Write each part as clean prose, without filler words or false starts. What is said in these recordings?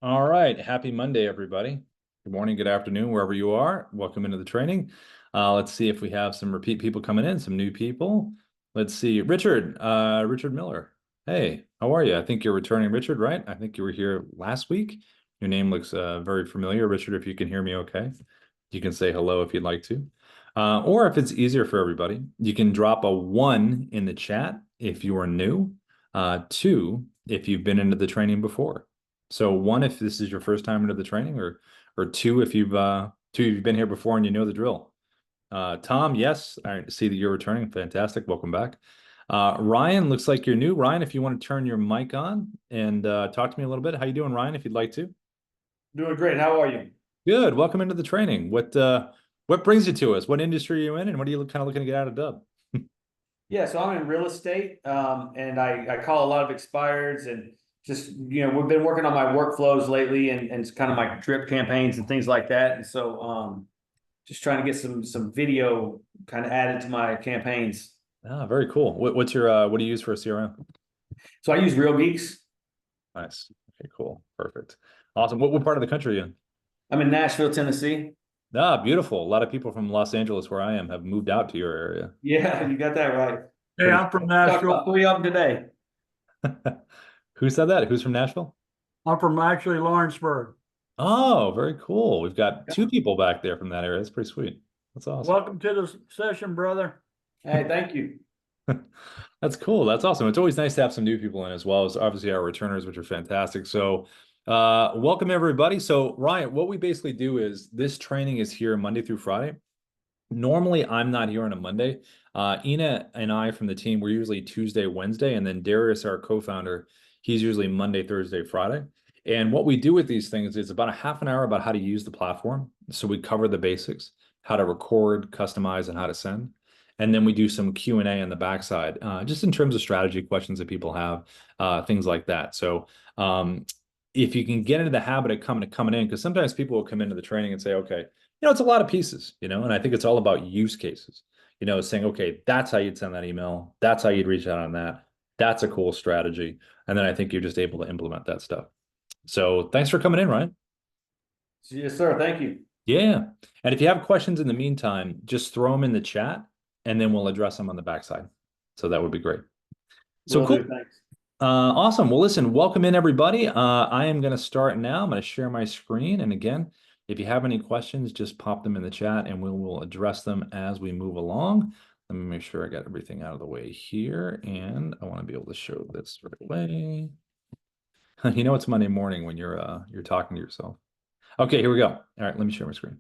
All right. Happy Monday, everybody. Good morning, good afternoon, wherever you are. Welcome into the training. Let's see if we have some repeat people coming in, some new people. Let's see. Richard Miller. Hey, how are you? I think you're returning, Richard, right? I think you were here last week. Your name looks very familiar. Richard, if you can hear me okay, you can say hello if you'd like to. Or if it's easier for everybody, you can drop a 1 in the chat if you are new, 2 if you've been into the training before. So 1 if this is your first time into the training, or 2 if you've been here before and you know the drill. Tom, yes, I see that you're returning. Fantastic. Welcome back. Ryan, looks like you're new. Ryan, if you want to turn your mic on and talk to me a little bit. How you doing, Ryan, if you'd like to? Doing great. How are you? Good. Welcome into the training. What brings you to us? What industry are you in, and what are you kind of looking to get out of Dubb? Yeah, so I'm in real estate, and I call a lot of expireds and just we've been working on my workflows lately and it's kind of my drip campaigns and things like that. And so just trying to get some video kind of added to my campaigns. Ah, very cool. What do you use for a CRM? So I use Real Geeks. Nice. Okay, cool. Perfect. Awesome. What part of the country are you in? I'm in Nashville, Tennessee. Ah, beautiful. A lot of people from Los Angeles, where I am, have moved out to your area. Yeah, you got that right. Hey, Pretty I'm from Talk Nashville. about 3 of them today. Who said that? Who's from Nashville? I'm from actually Lawrenceburg. Oh, very cool. We've got 2 people back there from that area. That's pretty sweet. That's awesome. Welcome to the session, brother. Hey, thank you. That's cool. That's awesome. It's always nice to have some new people in as well as obviously our returners, which are fantastic. So, welcome everybody. So, Ryan, what we basically do is this training is here Monday through Friday. Normally, I'm not here on a Monday. Ina and I from the team, we're usually Tuesday, Wednesday, and then Darius, our co-founder, he's usually Monday, Thursday, Friday. And what we do with these things is about a half an hour about how to use the platform. So we cover the basics, how to record, customize, and how to send. And then we do some Q&A on the backside, just in terms of strategy questions that people have, things like that. So if you can get into the habit of coming in, because sometimes people will come into the training and say, okay, it's a lot of pieces, and I think it's all about use cases, saying, okay, that's how you'd send that email. That's how you'd reach out on that. That's a cool strategy. And then I think you're just able to implement that stuff. So thanks for coming in, Ryan. Yes, sir. Thank you. Yeah. And if you have questions in the meantime, just throw them in the chat and then we'll address them on the backside. So that would be great. So Will cool. do. Thanks. Awesome. Well, listen, welcome in everybody. I am going to start now. I'm going to share my screen. And again, if you have any questions, just pop them in the chat and we will address them as we move along. Let me make sure I got everything out of the way here. And I want to be able to show this right away. It's Monday morning when you're talking to yourself. Okay, here we go. All right, let me share my screen.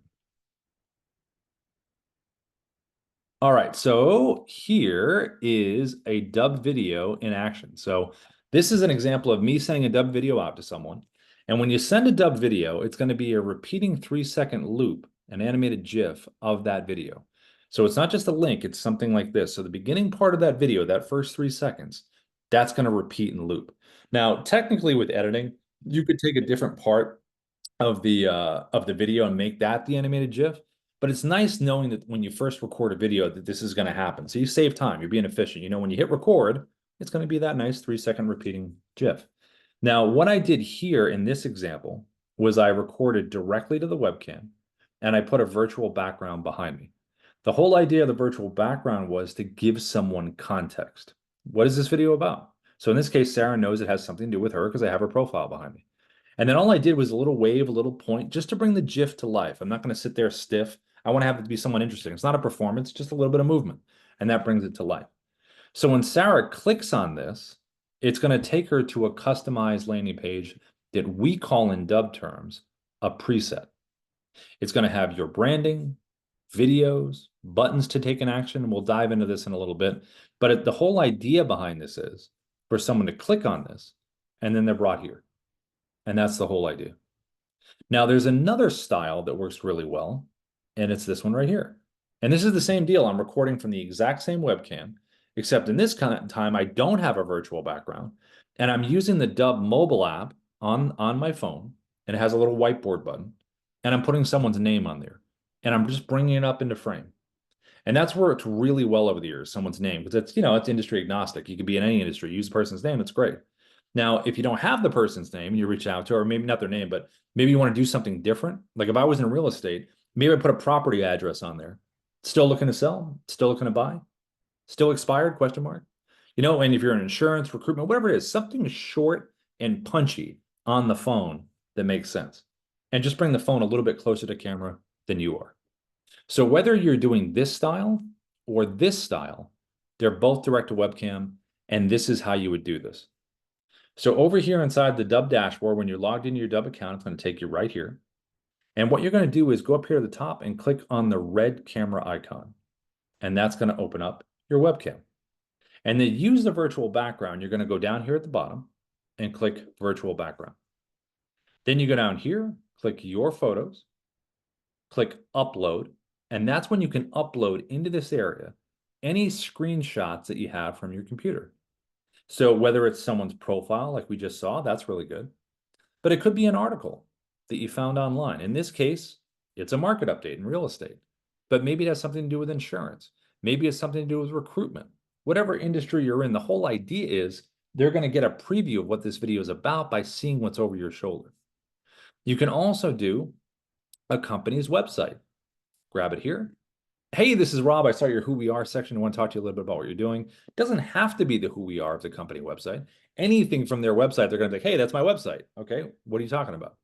All right, so here is a Dubb video in action. So this is an example of me sending a Dubb video out to someone. And when you send a Dubb video, it's going to be a repeating 3-second loop, an animated GIF of that video. So it's not just a link, it's something like this. So the beginning part of that video, that first 3 seconds, that's going to repeat and loop. Now, technically with editing, you could take a different part of the video and make that the animated GIF. But it's nice knowing that when you first record a video that this is going to happen. So you save time. You're being efficient. When you hit record, it's going to be that nice 3-second repeating GIF. Now, what I did here in this example was I recorded directly to the webcam and I put a virtual background behind me. The whole idea of the virtual background was to give someone context. What is this video about? So in this case, Sarah knows it has something to do with her because I have her profile behind me. And then all I did was a little wave, a little point, just to bring the GIF to life. I'm not going to sit there stiff. I want to have it to be someone interesting. It's not a performance, just a little bit of movement. And that brings it to life. So when Sarah clicks on this, it's going to take her to a customized landing page that we call in Dubb terms a preset. It's going to have your branding, videos, buttons to take an action. And we'll dive into this in a little bit. But the whole idea behind this is for someone to click on this, and then they're brought here. And that's the whole idea. Now, there's another style that works really well, and it's this one right here. And this is the same deal. I'm recording from the exact same webcam, except in this time, I don't have a virtual background, and I'm using the Dubb mobile app on my phone, and it has a little whiteboard button, and I'm putting someone's name on there, and I'm just bringing it up into frame. And that's worked really well over the years, someone's name, because it's industry agnostic. You could be in any industry, use the person's name, it's great. Now, if you don't have the person's name and you reach out to, or maybe not their name, but maybe you want to do something different. Like if I was in real estate, maybe I put a property address on there. Still looking to sell, still looking to buy, still expired, question mark. And if you're in insurance, recruitment, whatever it is, something short and punchy on the phone that makes sense. And just bring the phone a little bit closer to camera than you are. So whether you're doing this style or this style, they're both direct to webcam, and this is how you would do this. So over here inside the Dubb dashboard, when you're logged into your Dubb account, it's going to take you right here. And what you're going to do is go up here to the top and click on the red camera icon. And that's going to open up your webcam. And then use the virtual background. You're going to go down here at the bottom and click virtual background. Then you go down here, click your photos, click upload. And that's when you can upload into this area any screenshots that you have from your computer. So whether it's someone's profile, like we just saw, that's really good. But it could be an article that you found online. In this case, it's a market update in real estate. But maybe it has something to do with insurance. Maybe it's something to do with recruitment. Whatever industry you're in, the whole idea is they're going to get a preview of what this video is about by seeing what's over your shoulder. You can also do a company's website. Grab it here. Hey, this is Rob. I saw your Who We Are section. I want to talk to you a little bit about what you're doing. It doesn't have to be the Who We Are of the company website. Anything from their website, they're going to be like, hey, that's my website. Okay, what are you talking about?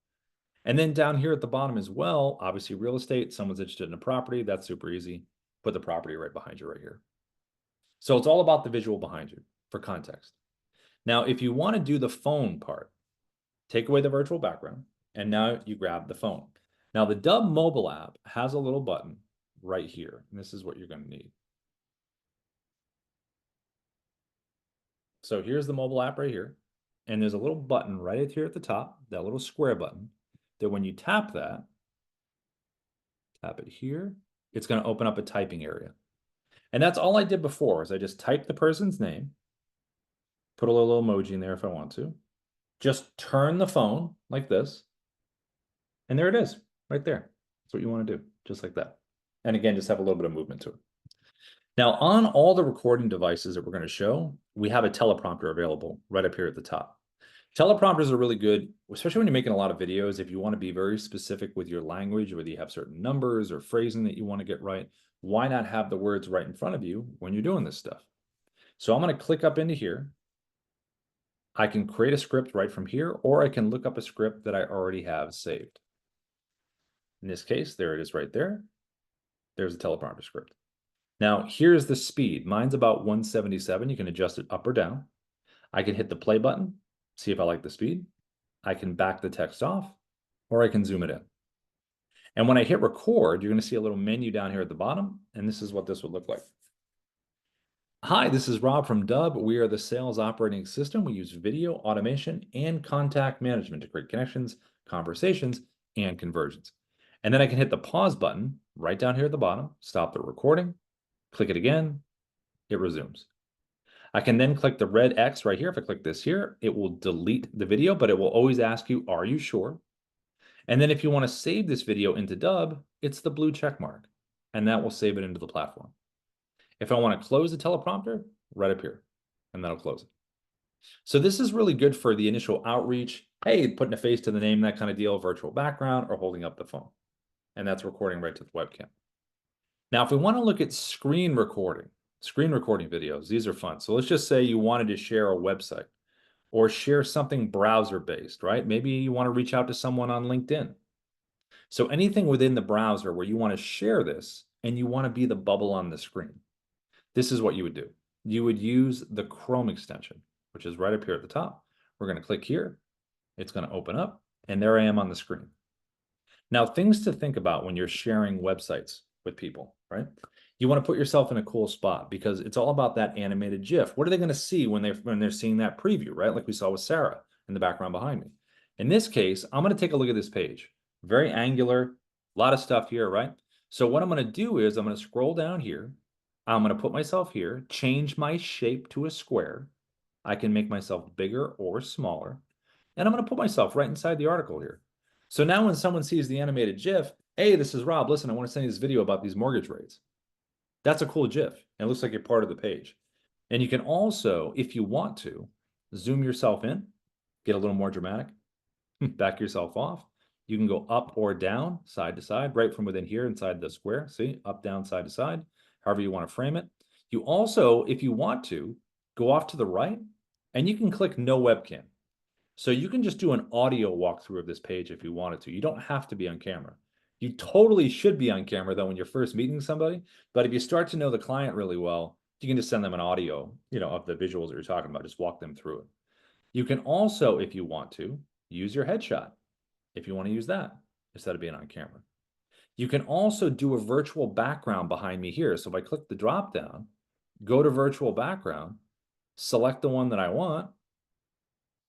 And then down here at the bottom as well, obviously real estate, someone's interested in a property. That's super easy. Put the property right behind you right here. So it's all about the visual behind you for context. Now, if you want to do the phone part, take away the virtual background, and now you grab the phone. Now, the Dubb mobile app has a little button right here, and this is what you're going to need. So here's the mobile app right here, and there's a little button right here at the top, that little square button, that when you tap that, tap it here, it's going to open up a typing area. And that's all I did before, is I just typed the person's name, put a little emoji in there if I want to, just turn the phone like this, and there it is, right there. That's what you want to do, just like that. And again, just have a little bit of movement to it. Now, on all the recording devices that we're going to show, we have a teleprompter available right up here at the top. Teleprompters are really good, especially when you're making a lot of videos. If you want to be very specific with your language, whether you have certain numbers or phrasing that you want to get right, why not have the words right in front of you when you're doing this stuff? So I'm going to click up into here. I can create a script right from here, or I can look up a script that I already have saved. In this case, there it is right there. There's a teleprompter script. Now, here's the speed. Mine's about 177. You can adjust it up or down. I can hit the play button, see if I like the speed. I can back the text off, or I can zoom it in. And when I hit record, you're going to see a little menu down here at the bottom, and this is what this would look like. Hi, this is Rob from Dubb. We are the sales operating system. We use video, automation, and contact management to create connections, conversations, and conversions. And then I can hit the pause button right down here at the bottom, stop the recording, click it again, it resumes. I can then click the red X right here. If I click this here, it will delete the video, but it will always ask you, are you sure? And then if you want to save this video into Dubb, it's the blue check mark, and that will save it into the platform. If I want to close the teleprompter, right up here, and that'll close it. So this is really good for the initial outreach. Hey, putting a face to the name, that kind of deal, virtual background, or holding up the phone. And that's recording right to the webcam. Now, if we want to look at screen recording videos, these are fun. So let's just say you wanted to share a website or share something browser-based, right? Maybe you want to reach out to someone on LinkedIn. So anything within the browser where you want to share this and you want to be the bubble on the screen, this is what you would do. You would use the Chrome extension, which is right up here at the top. We're going to click here. It's going to open up, and there I am on the screen. Now, things to think about when you're sharing websites with people, right? You want to put yourself in a cool spot because it's all about that animated GIF. What are they going to see when they're seeing that preview, right? Like we saw with Sarah in the background behind me. In this case, I'm going to take a look at this page. Very angular, a lot of stuff here, right? So what I'm going to do is I'm going to scroll down here. I'm going to put myself here, change my shape to a square. I can make myself bigger or smaller. And I'm going to put myself right inside the article here. So now when someone sees the animated GIF, hey, this is Rob. Listen, I want to send you this video about these mortgage rates. That's a cool GIF. And it looks like you're part of the page. And you can also, if you want to, zoom yourself in Get a little more dramatic. Back yourself off. You can go up or down, side to side, right from within here inside the square. See, up, down, side to side, however you want to frame it. You also, if you want to, go off to the right and you can click no webcam. So you can just do an audio walkthrough of this page if you wanted to. You don't have to be on camera. You totally should be on camera though when you're first meeting somebody. But if you start to know the client really well, you can just send them an audio, of the visuals that you're talking about. Just walk them through it. You can also, if you want to, use your headshot if you want to use that instead of being on camera. You can also do a virtual background behind me here. So if I click the drop down, go to virtual background, select the one that I want,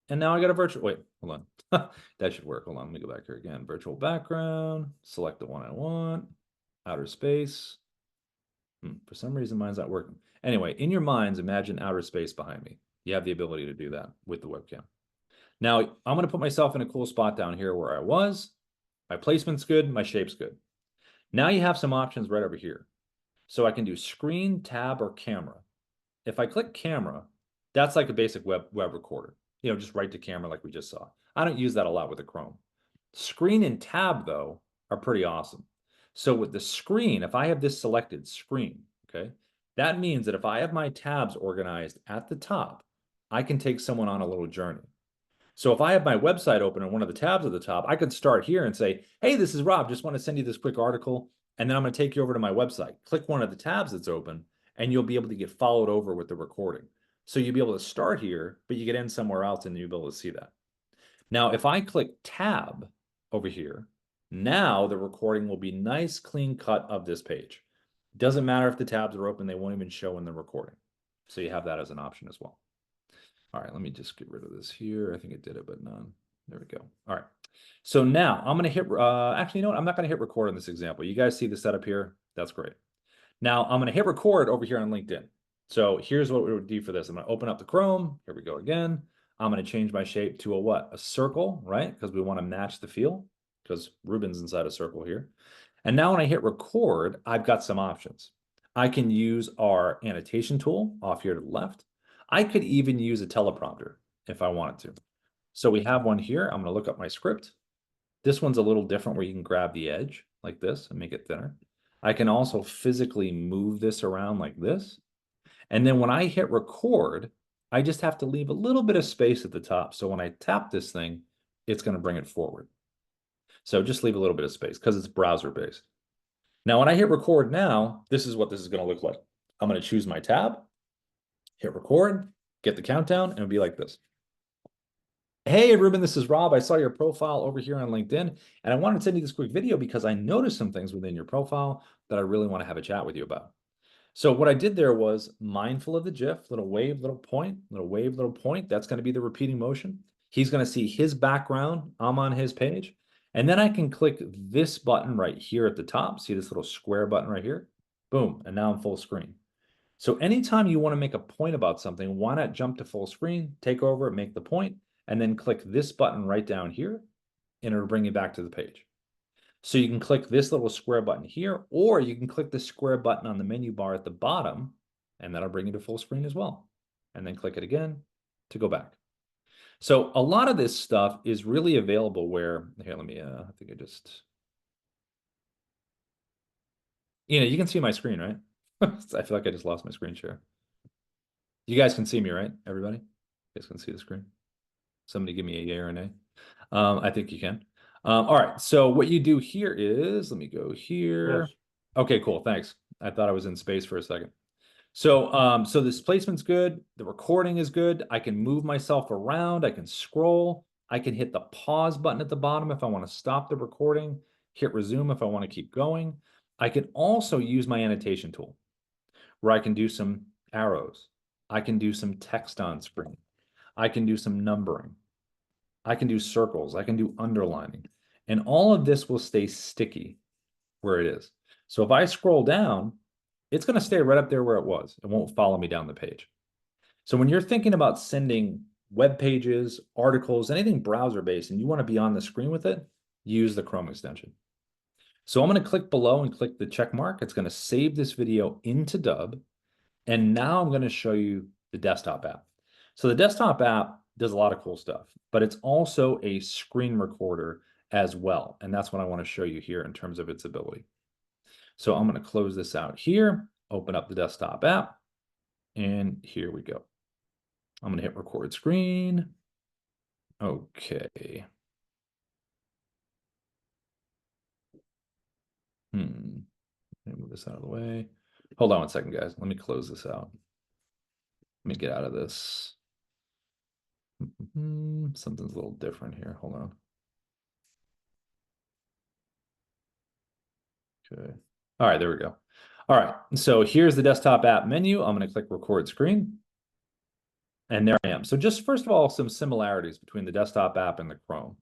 and now I got a virtual, wait, hold on. That should work. Hold on, let me go back here again. Virtual background, select the one I want, outer space. For some reason, mine's not working. Anyway, in your minds, imagine outer space behind me. You have the ability to do that with the webcam. Now, I'm going to put myself in a cool spot down here where I was. My placement's good, my shape's good. Now you have some options right over here. So I can do screen, tab, or camera. If I click camera, that's like a basic web recorder. Just right to camera like we just saw. I don't use that a lot with the Chrome. Screen and tab, though, are pretty awesome. So with the screen, if I have this selected, screen, okay, that means that if I have my tabs organized at the top, I can take someone on a little journey. So if I have my website open and one of the tabs at the top, I could start here and say, hey, this is Rob, just want to send you this quick article, and then I'm going to take you over to my website. Click one of the tabs that's open, and you'll be able to get followed over with the recording. So you'll be able to start here, but you get in somewhere else and you'll be able to see that. Now, if I click tab over here, now the recording will be nice, clean cut of this page. Doesn't matter if the tabs are open, they won't even show in the recording. So you have that as an option as well. All right, let me just get rid of this here. I think it did it, but none. There we go. All right. So now I'm going to hit, actually, you know what? I'm not going to hit record on this example. You guys see the setup here? That's great. Now I'm going to hit record over here on LinkedIn. So here's what we would do for this. I'm going to open up the Chrome. Here we go again. I'm going to change my shape to a what? A circle, right? Because we want to match the feel because Ruben's inside a circle here. And now when I hit record, I've got some options. I can use our annotation tool off here to the left. I could even use a teleprompter if I wanted to. So we have one here. I'm going to look up my script. This one's a little different where you can grab the edge like this and make it thinner. I can also physically move this around like this. And then when I hit record, I just have to leave a little bit of space at the top. So when I tap this thing, it's going to bring it forward. So just leave a little bit of space because it's browser based. Now, when I hit record now, this is what this is going to look like. I'm going to choose my tab, hit record, get the countdown, and it'll be like this. Hey, Ruben, this is Rob. I saw your profile over here on LinkedIn, and I wanted to send you this quick video because I noticed some things within your profile that I really want to have a chat with you about. So what I did there was mindful of the GIF, little wave, little point, little wave, little point. That's going to be the repeating motion. He's going to see his background. I'm on his page. And then I can click this button right here at the top. See this little square button right here? Boom. And now I'm full screen. So anytime you want to make a point about something, why not jump to full screen, take over, make the point, and then click this button right down here, and it'll bring you back to the page. So you can click this little square button here, or you can click the square button on the menu bar at the bottom, and that'll bring you to full screen as well. And then click it again to go back. So a lot of this stuff is really available where, here, let me, I think I just, you can see my screen, right? I feel like I just lost my screen share. You guys can see me, right? Everybody? You guys can see the screen? Somebody give me a yay or a nay. I think you can. All right, so what you do here is, let me go here. Yes. Okay, cool, thanks. I thought I was in space for a second. So, so this placement's good. The recording is good. I can move myself around. I can scroll. I can hit the pause button at the bottom if I want to stop the recording, hit resume if I want to keep going. I can also use my annotation tool where I can do some arrows. I can do some text on screen. I can do some numbering. I can do circles. I can do underlining. And all of this will stay sticky where it is. So if I scroll down, it's going to stay right up there where it was. It won't follow me down the page. So when you're thinking about sending web pages, articles, anything browser-based, and you want to be on the screen with it, use the Chrome extension. So I'm going to click below and click the check mark. It's going to save this video into Dubb. And now I'm going to show you the desktop app. So the desktop app does a lot of cool stuff, but it's also a screen recorder as well. And that's what I want to show you here in terms of its ability. So I'm going to close this out here, open up the desktop app, and here we go. I'm going to hit record screen. Okay. Let me move this out of the way. Hold on one second, guys. Let me close this out. Let me get out of this. Something's a little different here. Hold on. Okay. All right, there we go. All right, so here's the desktop app menu. I'm going to click record screen. And there I am. So just first of all, some similarities between the desktop app and the Chrome.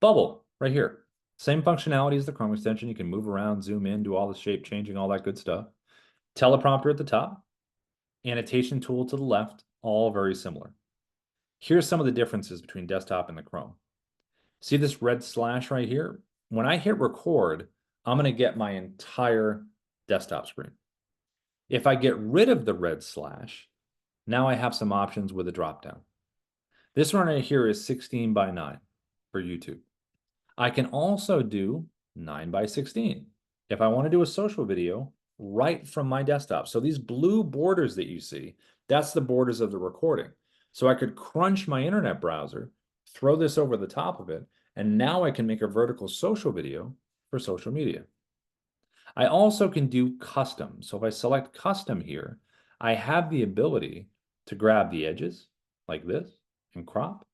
Bubble right here. Same functionality as the Chrome extension. You can move around, zoom in, do all the shape changing, all that good stuff. Teleprompter at the top. Annotation tool to the left, all very similar. Here's some of the differences between desktop and the Chrome. See this red slash right here? When I hit record, I'm going to get my entire desktop screen. If I get rid of the red slash, now I have some options with a dropdown. This one right here is 16 by 9 for YouTube. I can also do 9 by 16 if I want to do a social video right from my desktop. So these blue borders that you see, that's the borders of the recording. So I could crunch my internet browser, throw this over the top of it, and now I can make a vertical social video for social media. I also can do custom. So if I select custom here, I have the ability to grab the edges like this and crop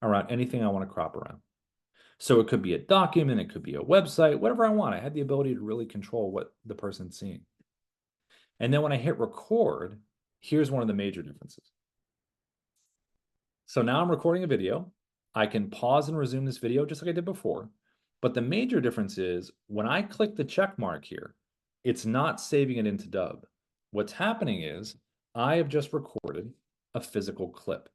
around anything I want to crop around. So it could be a document, it could be a website, whatever I want. I had the ability to really control what the person's seeing. And then when I hit record, here's one of the major differences. So now I'm recording a video. I can pause and resume this video just like I did before. But the major difference is when I click the check mark here, it's not saving it into Dubb. What's happening is I have just recorded a physical clip.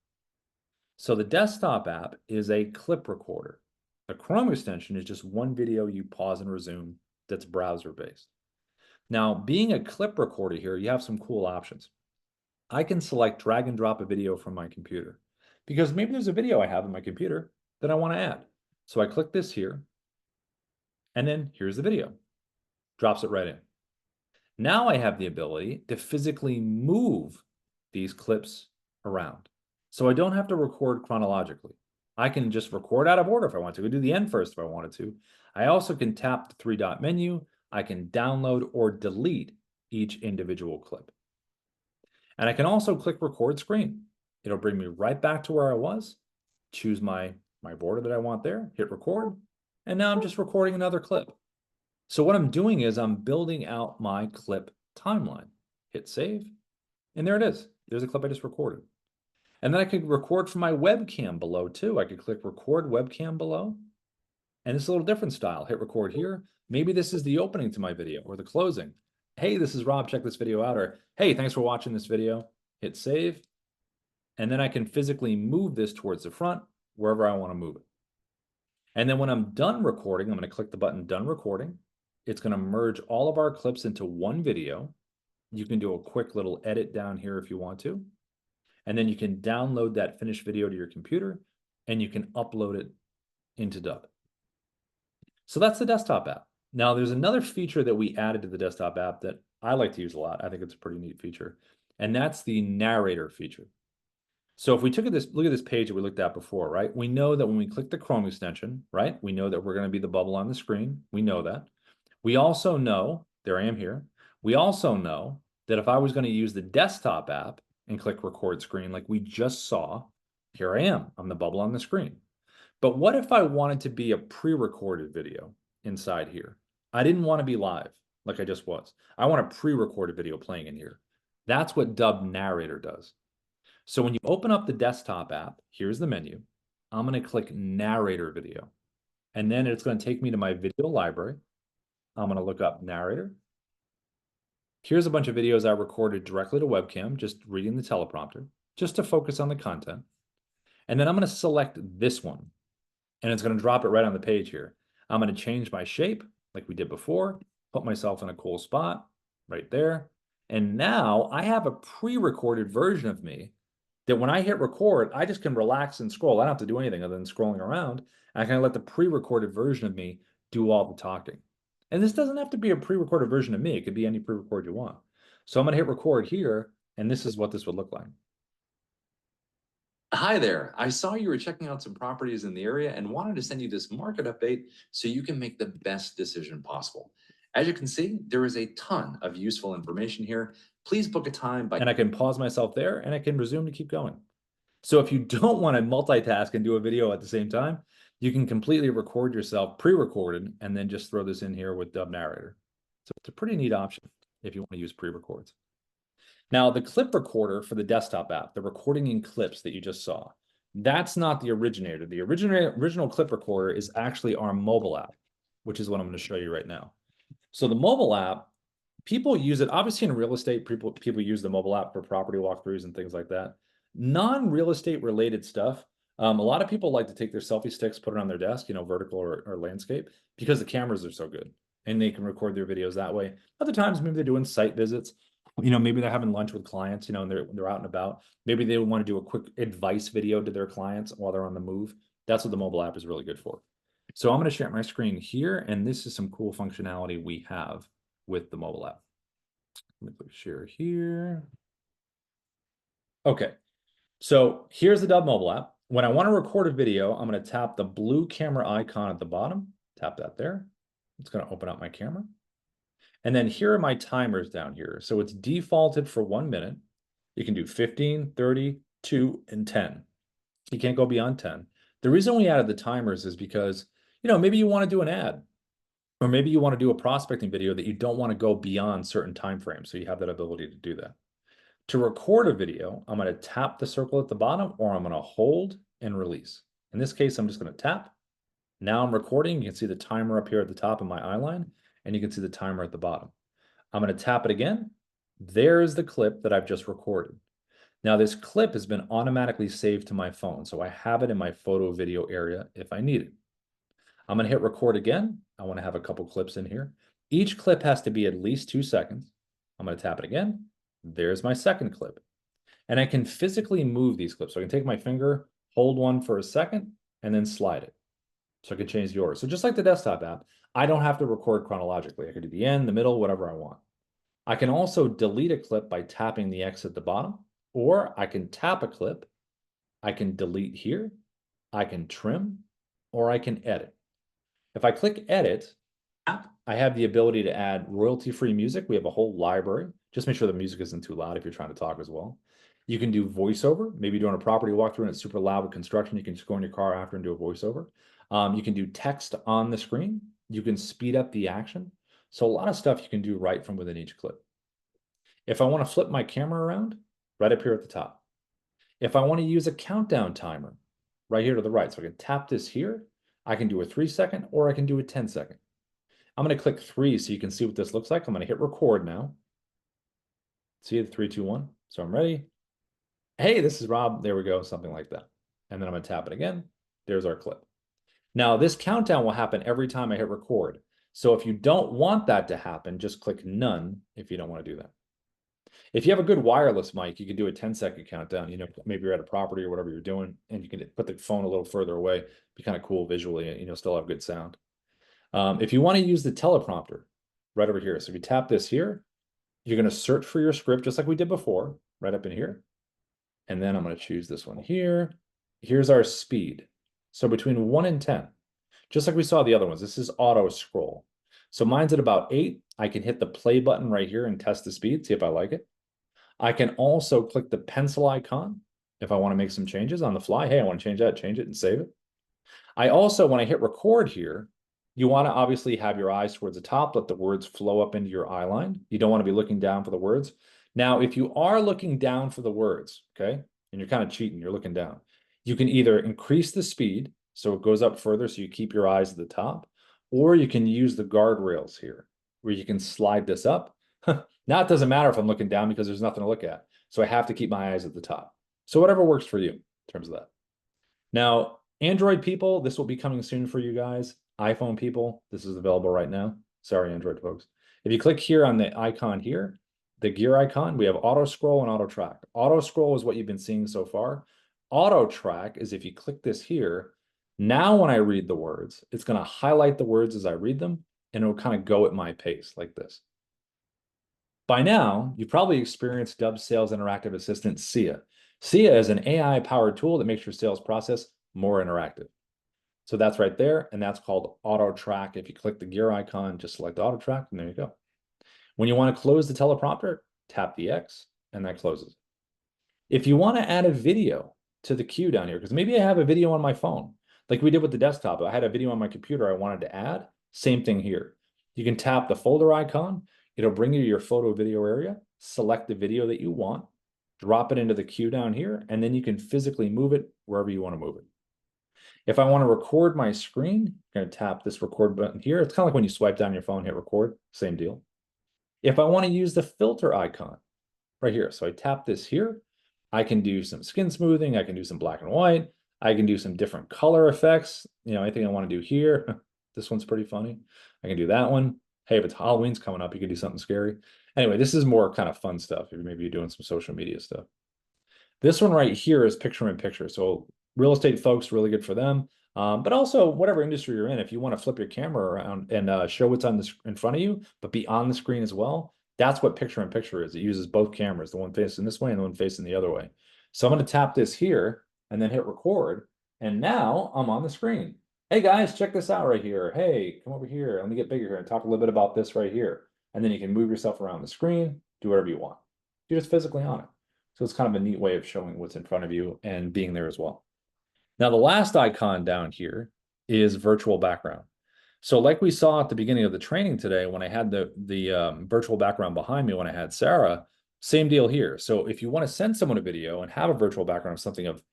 So the desktop app is a clip recorder. The Chrome extension is just one video you pause and resume that's browser-based. Now, being a clip recorder here, you have some cool options. I can select drag and drop a video from my computer because maybe there's a video I have on my computer that I want to add. So I click this here, and then here's the video. Drops it right in. Now I have the ability to physically move these clips around. So I don't have to record chronologically. I can just record out of order if I want to. I do the end first if I wanted to. I also can tap the three-dot menu. I can download or delete each individual clip. And I can also click record screen. It'll bring me right back to where I was, choose my border that I want there, hit record, and now I'm just recording another clip. So what I'm doing is I'm building out my clip timeline. Hit save, and there it is. There's a clip I just recorded. And then I could record from my webcam below too. I could click record webcam below. And it's a little different style. Hit record here. Maybe this is the opening to my video or the closing. Hey, this is Rob, check this video out. Or hey, thanks for watching this video. Hit save. And then I can physically move this towards the front wherever I want to move it. And then when I'm done recording, I'm going to click the button done recording. It's going to merge all of our clips into one video. You can do a quick little edit down here if you want to. And then you can download that finished video to your computer and you can upload it into Dubb. So that's the desktop app. Now there's another feature that we added to the desktop app that I like to use a lot. I think it's a pretty neat feature. And that's the narrator feature. So if we look at this page that we looked at before, right? We know that when we click the Chrome extension, right? We know that we're going to be the bubble on the screen. We know that. We also know, there I am here. We also know that if I was going to use the desktop app and click record screen like we just saw, here I am. I'm the bubble on the screen. But what if I wanted to be a pre-recorded video inside here? I didn't want to be live like I just was. I want a pre-recorded video playing in here. That's what Dubb Narrator does. So when you open up the desktop app, here's the menu. I'm going to click Narrator Video. And then it's going to take me to my video library. I'm going to look up Narrator. Here's a bunch of videos I recorded directly to webcam, just reading the teleprompter, just to focus on the content. And then I'm going to select this one, and it's going to drop it right on the page here. I'm going to change my shape like we did before, put myself in a cool spot right there. And now I have a pre-recorded version of me that when I hit record, I just can relax and scroll. I don't have to do anything other than scrolling around. I can let the pre-recorded version of me do all the talking. And this doesn't have to be a pre-recorded version of me. It could be any pre-record you want. So I'm going to hit record here, and this is what this would look like. Hi there. I saw you were checking out some properties in the area and wanted to send you this market update so you can make the best decision possible. As you can see, there is a ton of useful information here. Please book a time by. And I can pause myself there and I can resume to keep going. So if you don't want to multitask and do a video at the same time, you can completely record yourself pre-recorded and then just throw this in here with Dubb Narrator. So it's a pretty neat option if you want to use pre-records. Now, the clip recorder for the desktop app, the recording in clips that you just saw, that's not the originator. The original clip recorder is actually our mobile app, which is what I'm going to show you right now. So the mobile app, people use it, obviously in real estate, people use the mobile app for property walkthroughs and things like that. Non-real estate related stuff, a lot of people like to take their selfie sticks, put it on their desk, vertical or landscape, because the cameras are so good and they can record their videos that way. Other times, maybe they're doing site visits. Maybe they're having lunch with clients, and they're out and about. Maybe they want to do a quick advice video to their clients while they're on the move. That's what the mobile app is really good for. So I'm going to share my screen here, and this is some cool functionality we have with the mobile app. Let me click share here. Okay, so here's the Dubb mobile app. When I want to record a video, I'm going to tap the blue camera icon at the bottom. Tap that there. It's going to open up my camera. And then here are my timers down here. So it's defaulted for 1 minute. You can do 15, 30, 2, and 10. You can't go beyond 10. The reason we added the timers is because, maybe you want to do an ad, or maybe you want to do a prospecting video that you don't want to go beyond certain time frames. So you have that ability to do that. To record a video, I'm going to tap the circle at the bottom, or I'm going to hold and release. In this case, I'm just going to tap. Now I'm recording. You can see the timer up here at the top of my eye line, and you can see the timer at the bottom. I'm going to tap it again. There's the clip that I've just recorded. Now this clip has been automatically saved to my phone, so I have it in my photo video area if I need it. I'm going to hit record again. I want to have a couple clips in here. Each clip has to be at least 2 seconds. I'm going to tap it again. There's my second clip. And I can physically move these clips. So I can take my finger, hold one for a second, and then slide it. So I can change the order. So just like the desktop app, I don't have to record chronologically. I can do the end, the middle, whatever I want. I can also delete a clip by tapping the X at the bottom, or I can tap a clip. I can delete here. I can trim, or I can edit. If I click edit, I have the ability to add royalty-free music. We have a whole library. Just make sure the music isn't too loud if you're trying to talk as well. You can do voiceover. Maybe you're doing a property walkthrough and it's super loud with construction. You can just go in your car after and do a voiceover. You can do text on the screen. You can speed up the action. So a lot of stuff you can do right from within each clip. If I want to flip my camera around, right up here at the top. If I want to use a countdown timer, right here to the right. So I can tap this here. I can do a 3-second or I can do a 10-second. I'm going to click 3 so you can see what this looks like. I'm going to hit record now. See the 3, 2, 1. So I'm ready. Hey, this is Rob. There we go. Something like that. And then I'm going to tap it again. There's our clip. Now this countdown will happen every time I hit record. So if you don't want that to happen, just click none if you don't want to do that. If you have a good wireless mic, you can do a 10-second countdown. Maybe you're at a property or whatever you're doing, and you can put the phone a little further away. Be kind of cool visually, and still have good sound. If you want to use the teleprompter, right over here. So if you tap this here, you're going to search for your script just like we did before, right up in here. And then I'm going to choose this one here. Here's our speed. So between 1 and 10, just like we saw the other ones, this is auto scroll. So mine's at about 8. I can hit the play button right here and test the speed, see if I like it. I can also click the pencil icon if I want to make some changes on the fly. Hey, I want to change that, change it and save it. I also, when I hit record here, you want to obviously have your eyes towards the top, let the words flow up into your eye line. You don't want to be looking down for the words. Now, if you are looking down for the words, okay, and you're kind of cheating, you're looking down, you can either increase the speed so it goes up further so you keep your eyes at the top, or you can use the guardrails here where you can slide this up. Now it doesn't matter if I'm looking down because there's nothing to look at. So I have to keep my eyes at the top. So whatever works for you in terms of that. Now, Android people, this will be coming soon for you guys. iPhone people, this is available right now. Sorry, Android folks. If you click here on the icon here, the gear icon, we have auto scroll and auto track. Auto scroll is what you've been seeing so far. Auto track is if you click this here, now when I read the words, it's going to highlight the words as I read them, and it'll kind of go at my pace like this. By now, you've probably experienced Dubb Sales Interactive Assistant SIA. SIA is an AI-powered tool that makes your sales process more interactive. So that's right there, and that's called auto track. If you click the gear icon, just select auto track, and there you go. When you want to close the teleprompter, tap the X, and that closes. If you want to add a video to the queue down here, because maybe I have a video on my phone, like we did with the desktop, I had a video on my computer I wanted to add, same thing here. You can tap the folder icon, it'll bring you to your photo video area, select the video that you want, drop it into the queue down here, and then you can physically move it wherever you want to move it. If I want to record my screen, I'm going to tap this record button here. It's kind of like when you swipe down your phone, hit record, same deal. If I want to use the filter icon right here, so I tap this here, I can do some skin smoothing, I can do some black and white, I can do some different color effects, anything I want to do here. This one's pretty funny. I can do that one. Hey, if it's Halloween's coming up, you can do something scary. Anyway, this is more kind of fun stuff. Maybe you're doing some social media stuff. This one right here is picture in picture. So real estate folks, really good for them. But also whatever industry you're in, if you want to flip your camera around and show what's in front of you, but be on the screen as well, that's what picture in picture is. It uses both cameras, the one facing this way and the one facing the other way. So I'm going to tap this here and then hit record. And now I'm on the screen. Hey guys, check this out right here. Hey, come over here. Let me get bigger here and talk a little bit about this right here. And then you can move yourself around the screen, do whatever you want. You're just physically on it. So it's kind of a neat way of showing what's in front of you and being there as well. Now, the last icon down here is virtual background. So like we saw at the beginning of the training today, when I had the virtual background behind me, when I had Sarah, same deal here. So if you want to send someone a video and have a virtual background of something of,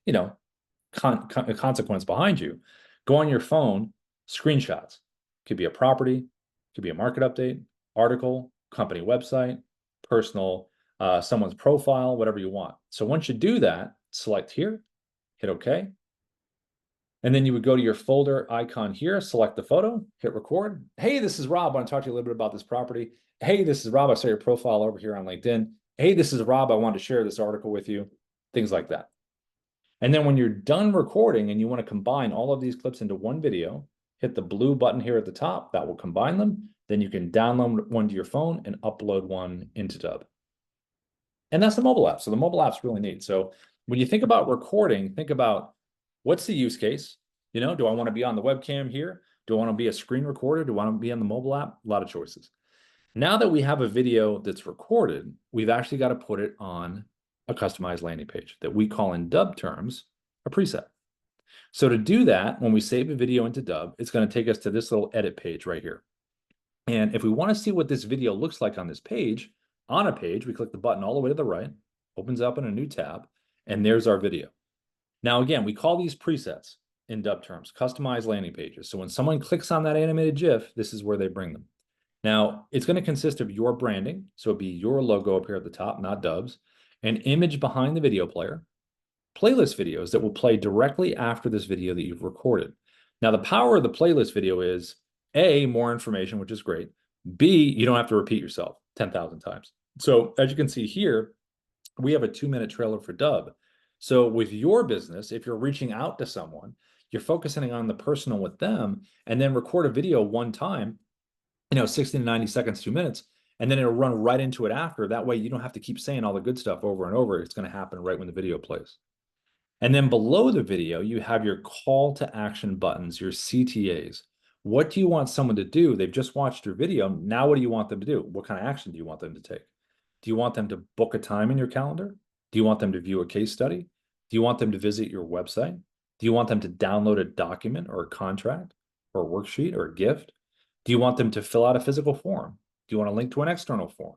consequence behind you, go on your phone, screenshots. Could be a property, could be a market update, article, company website, personal, someone's profile, whatever you want. So once you do that, select here, hit OK. And then you would go to your folder icon here, select the photo, hit record. Hey, this is Rob. I want to talk to you a little bit about this property. Hey, this is Rob. I saw your profile over here on LinkedIn. Hey, this is Rob. I want to share this article with you. Things like that. And then when you're done recording and you want to combine all of these clips into one video, hit the blue button here at the top. That will combine them. Then you can download one to your phone and upload one into Dubb. And that's the mobile app. So the mobile app's really neat. So when you think about recording, think about what's the use case? Do I want to be on the webcam here? Do I want to be a screen recorder? Do I want to be on the mobile app? A lot of choices. Now that we have a video that's recorded, we've actually got to put it on a customized landing page that we call in Dubb terms a preset. So to do that, when we save a video into Dubb, it's going to take us to this little edit page right here. And if we want to see what this video looks like on this page, on a page, we click the button all the way to the right, opens up in a new tab, and there's our video. Now, again, we call these presets in Dubb terms, customized landing pages. So when someone clicks on that animated GIF, this is where they bring them. Now, it's going to consist of your branding. So it'd be your logo up here at the top, not Dubb's, an image behind the video player, playlist videos that will play directly after this video that you've recorded. Now, the power of the playlist video is A, more information, which is great. B, you don't have to repeat yourself 10,000 times. So as you can see here, we have a 2-minute trailer for Dubb. So with your business, if you're reaching out to someone, you're focusing on the personal with them, and then record a video one time, 60 to 90 seconds, 2 minutes, and then it'll run right into it after. That way you don't have to keep saying all the good stuff over and over. It's going to happen right when the video plays. And then below the video, you have your call to action buttons, your CTAs. What do you want someone to do? They've just watched your video. Now, what do you want them to do? What kind of action do you want them to take? Do you want them to book a time in your calendar? Do you want them to view a case study? Do you want them to visit your website? Do you want them to download a document or a contract or a worksheet or a gift? Do you want them to fill out a physical form? Do you want a link to an external form?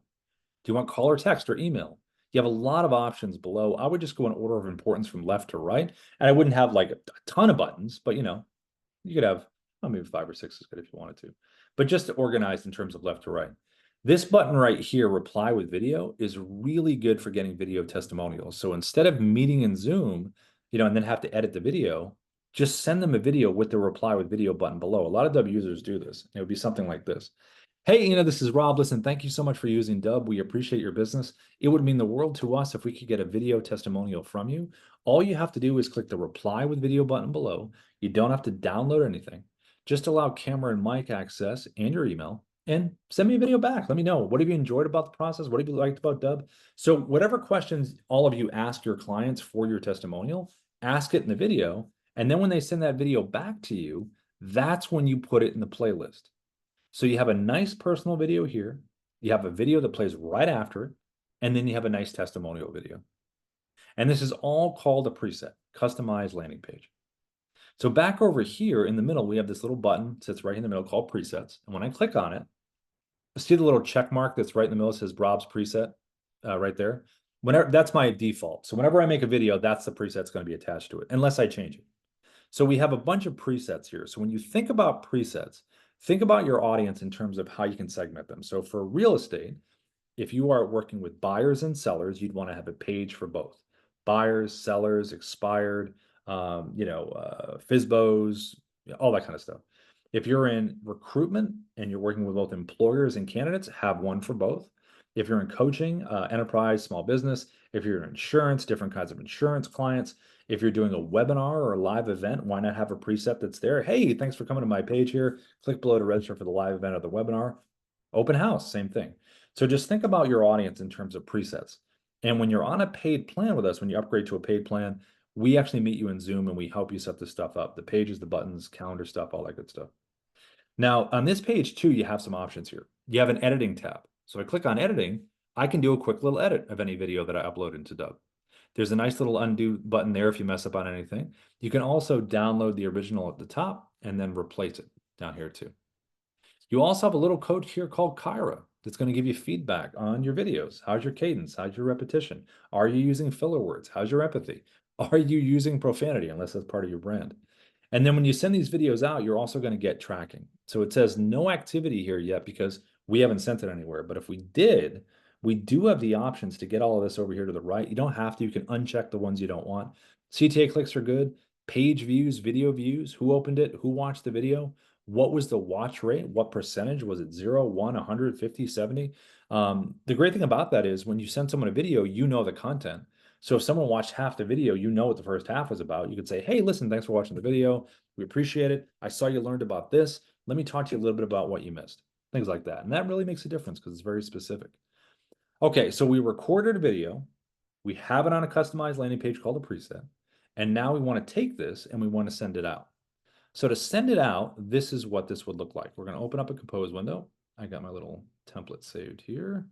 Do you want call or text or email? You have a lot of options below. I would just go in order of importance from left to right. And I wouldn't have like a ton of buttons, but you could have maybe 5 or 6 is good if you wanted to, but just organized in terms of left to right. This button right here, reply with video, is really good for getting video testimonials. So instead of meeting in Zoom, and then have to edit the video, just send them a video with the reply with video button below. A lot of Dubb users do this. It would be something like this. Hey, this is Rob. Listen, thank you so much for using Dubb. We appreciate your business. It would mean the world to us if we could get a video testimonial from you. All you have to do is click the reply with video button below. You don't have to download anything. Just allow camera and mic access and your email and send me a video back. Let me know. What have you enjoyed about the process? What have you liked about Dubb? So whatever questions all of you ask your clients for your testimonial, ask it in the video. And then when they send that video back to you, that's when you put it in the playlist. So you have a nice personal video here, you have a video that plays right after it, and then you have a nice testimonial video. And this is all called a preset, customized landing page. So back over here in the middle, we have this little button sits right in the middle called presets. And when I click on it, see the little check mark that's right in the middle, it says Rob's preset right there. Whenever that's my default. So whenever I make a video, that's the preset that's going to be attached to it, unless I change it. So we have a bunch of presets here. So when you think about presets, think about your audience in terms of how you can segment them. So for real estate, if you are working with buyers and sellers, you'd want to have a page for both buyers, sellers, expired, FISBOs, all that kind of stuff. If you're in recruitment and you're working with both employers and candidates, have one for both. If you're in coaching, enterprise, small business, if you're in insurance, different kinds of insurance clients, if you're doing a webinar or a live event, why not have a preset that's there? Hey, thanks for coming to my page here. Click below to register for the live event or the webinar. Open house, same thing. So just think about your audience in terms of presets. And when you're on a paid plan with us, when you upgrade to a paid plan, we actually meet you in Zoom and we help you set this stuff up. The pages, the buttons, calendar stuff, all that good stuff. Now, on this page too, you have some options here. You have an editing tab. So I click on editing, I can do a quick little edit of any video that I upload into Dubb. There's a nice little undo button there if you mess up on anything. You can also download the original at the top and then replace it down here too. You also have a little code here called Kyra that's going to give you feedback on your videos. How's your cadence? How's your repetition? Are you using filler words? How's your empathy? Are you using profanity, unless that's part of your brand? And then when you send these videos out, you're also going to get tracking. So it says no activity here yet because we haven't sent it anywhere. But if we did, we do have the options to get all of this over here to the right. You don't have to. You can uncheck the ones you don't want. CTA clicks are good. Page views, video views, who opened it, who watched the video, what was the watch rate, what percentage, was it 0, 1, 100, 50, 70? The great thing about that is when you send someone a video, you know the content. So if someone watched half the video, you know what the first half was about. You could say, hey, listen, thanks for watching the video. We appreciate it. I saw you learned about this. Let me talk to you a little bit about what you missed. Things like that. And that really makes a difference because it's very specific. Okay, so we recorded a video. We have it on a customized landing page called a preset. And now we want to take this and we want to send it out. So to send it out, this is what this would look like. We're going to open up a compose window. I got my little template saved here.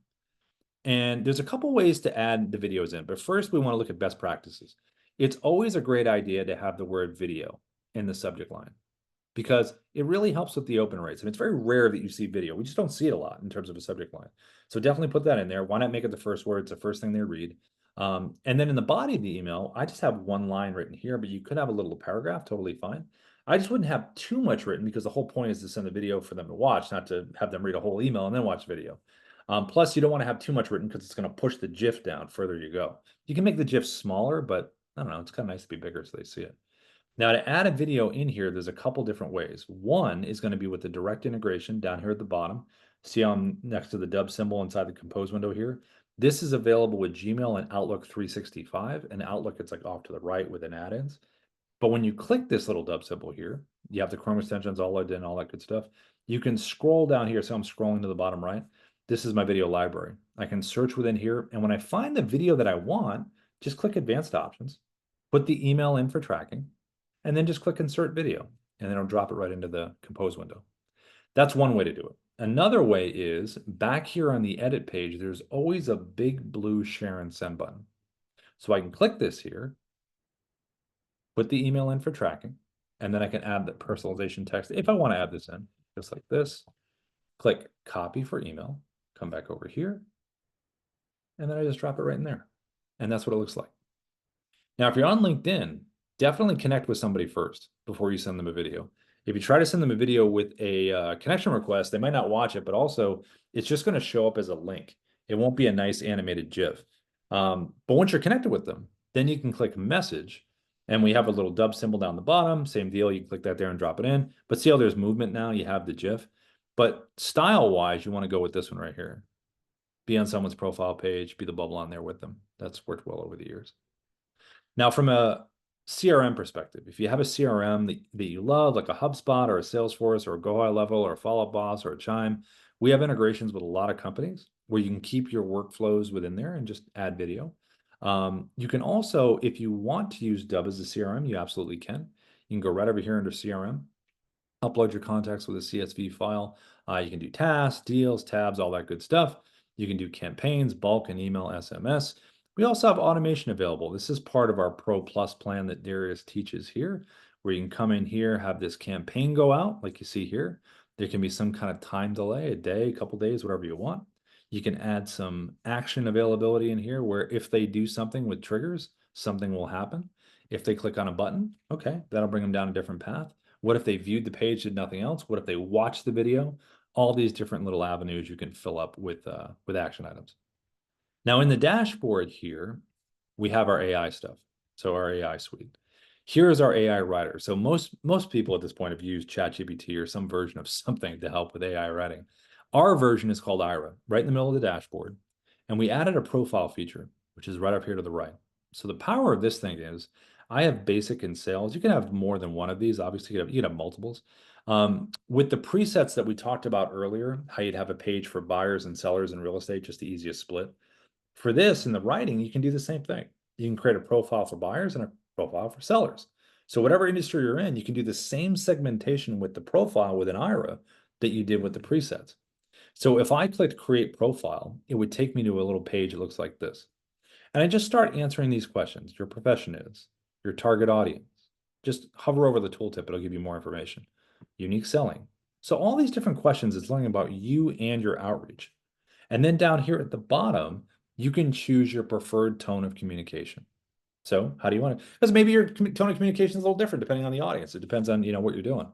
And there's a couple ways to add the videos in, but first we want to look at best practices. It's always a great idea to have the word video in the subject line because it really helps with the open rates. And it's very rare that you see video. We just don't see it a lot in terms of a subject line. So definitely put that in there. Why not make it the first word? It's the first thing they read. And then in the body of the email, I just have one line written here, but you could have a little paragraph, totally fine. I just wouldn't have too much written because the whole point is to send the video for them to watch, not to have them read a whole email and then watch video. Plus, you don't want to have too much written because it's going to push the GIF down further you go. You can make the GIF smaller, but I don't know, it's kind of nice to be bigger so they see it. Now, to add a video in here, there's a couple different ways. One is going to be with the direct integration down here at the bottom. See I'm next to the Dubb symbol inside the compose window here. This is available with Gmail and Outlook 365. And Outlook, it's like off to the right within add-ins. But when you click this little Dubb symbol here, you have the Chrome extensions all loaded in, all that good stuff. You can scroll down here. So I'm scrolling to the bottom right. This is my video library. I can search within here. And when I find the video that I want, just click advanced options, put the email in for tracking, and then just click insert video. And then it'll drop it right into the compose window. That's one way to do it. Another way is back here on the edit page, there's always a big blue share and send button. So I can click this here, put the email in for tracking, and then I can add the personalization text if I want to add this in, just like this. Click copy for email, come back over here, and then I just drop it right in there. And that's what it looks like. Now, if you're on LinkedIn, definitely connect with somebody first before you send them a video. If you try to send them a video with a connection request, they might not watch it, but also it's just going to show up as a link. It won't be a nice animated GIF. But once you're connected with them, then you can click message. And we have a little Dubb symbol down the bottom. Same deal. You click that there and drop it in. But see how there's movement now? You have the GIF. But style-wise, you want to go with this one right here. Be on someone's profile page, be the bubble on there with them. That's worked well over the years. Now, from a CRM perspective, if you have a CRM that you love, like a HubSpot or a Salesforce or a Go High Level or a Follow Up Boss or a Chime, we have integrations with a lot of companies where you can keep your workflows within there and just add video. You can also, if you want to use Dubb as a CRM, you absolutely can. You can go right over here under CRM, upload your contacts with a CSV file. You can do tasks, deals, tabs, all that good stuff. You can do campaigns, bulk and email, SMS. We also have automation available. This is part of our Pro Plus plan that Darius teaches here, where you can come in here, have this campaign go out, like you see here. There can be some kind of time delay, a day, a couple days, whatever you want. You can add some action availability in here where if they do something with triggers, something will happen. If they click on a button, okay, that'll bring them down a different path. What if they viewed the page, did nothing else? What if they watched the video? All these different little avenues you can fill up with action items. Now in the dashboard here, we have our AI stuff. So our AI suite. Here's our AI writer. So most people at this point have used ChatGPT or some version of something to help with AI writing. Our version is called Ira, right in the middle of the dashboard. And we added a profile feature, which is right up here to the right. So the power of this thing is I have basic and sales. You can have more than one of these. Obviously, you can have multiples. With the presets that we talked about earlier, how you'd have a page for buyers and sellers in real estate, just the easiest split. For this in the writing, you can do the same thing. You can create a profile for buyers and a profile for sellers. So whatever industry you're in, you can do the same segmentation with the profile within IRA that you did with the presets. So if I clicked create profile, it would take me to a little page that looks like this. And I just start answering these questions. Your profession is, your target audience. Just hover over the tooltip, it'll give you more information. Unique selling. So all these different questions is learning about you and your outreach. And then down here at the bottom, you can choose your preferred tone of communication. So how do you want it? Because maybe your tone of communication is a little different depending on the audience. It depends on, what you're doing.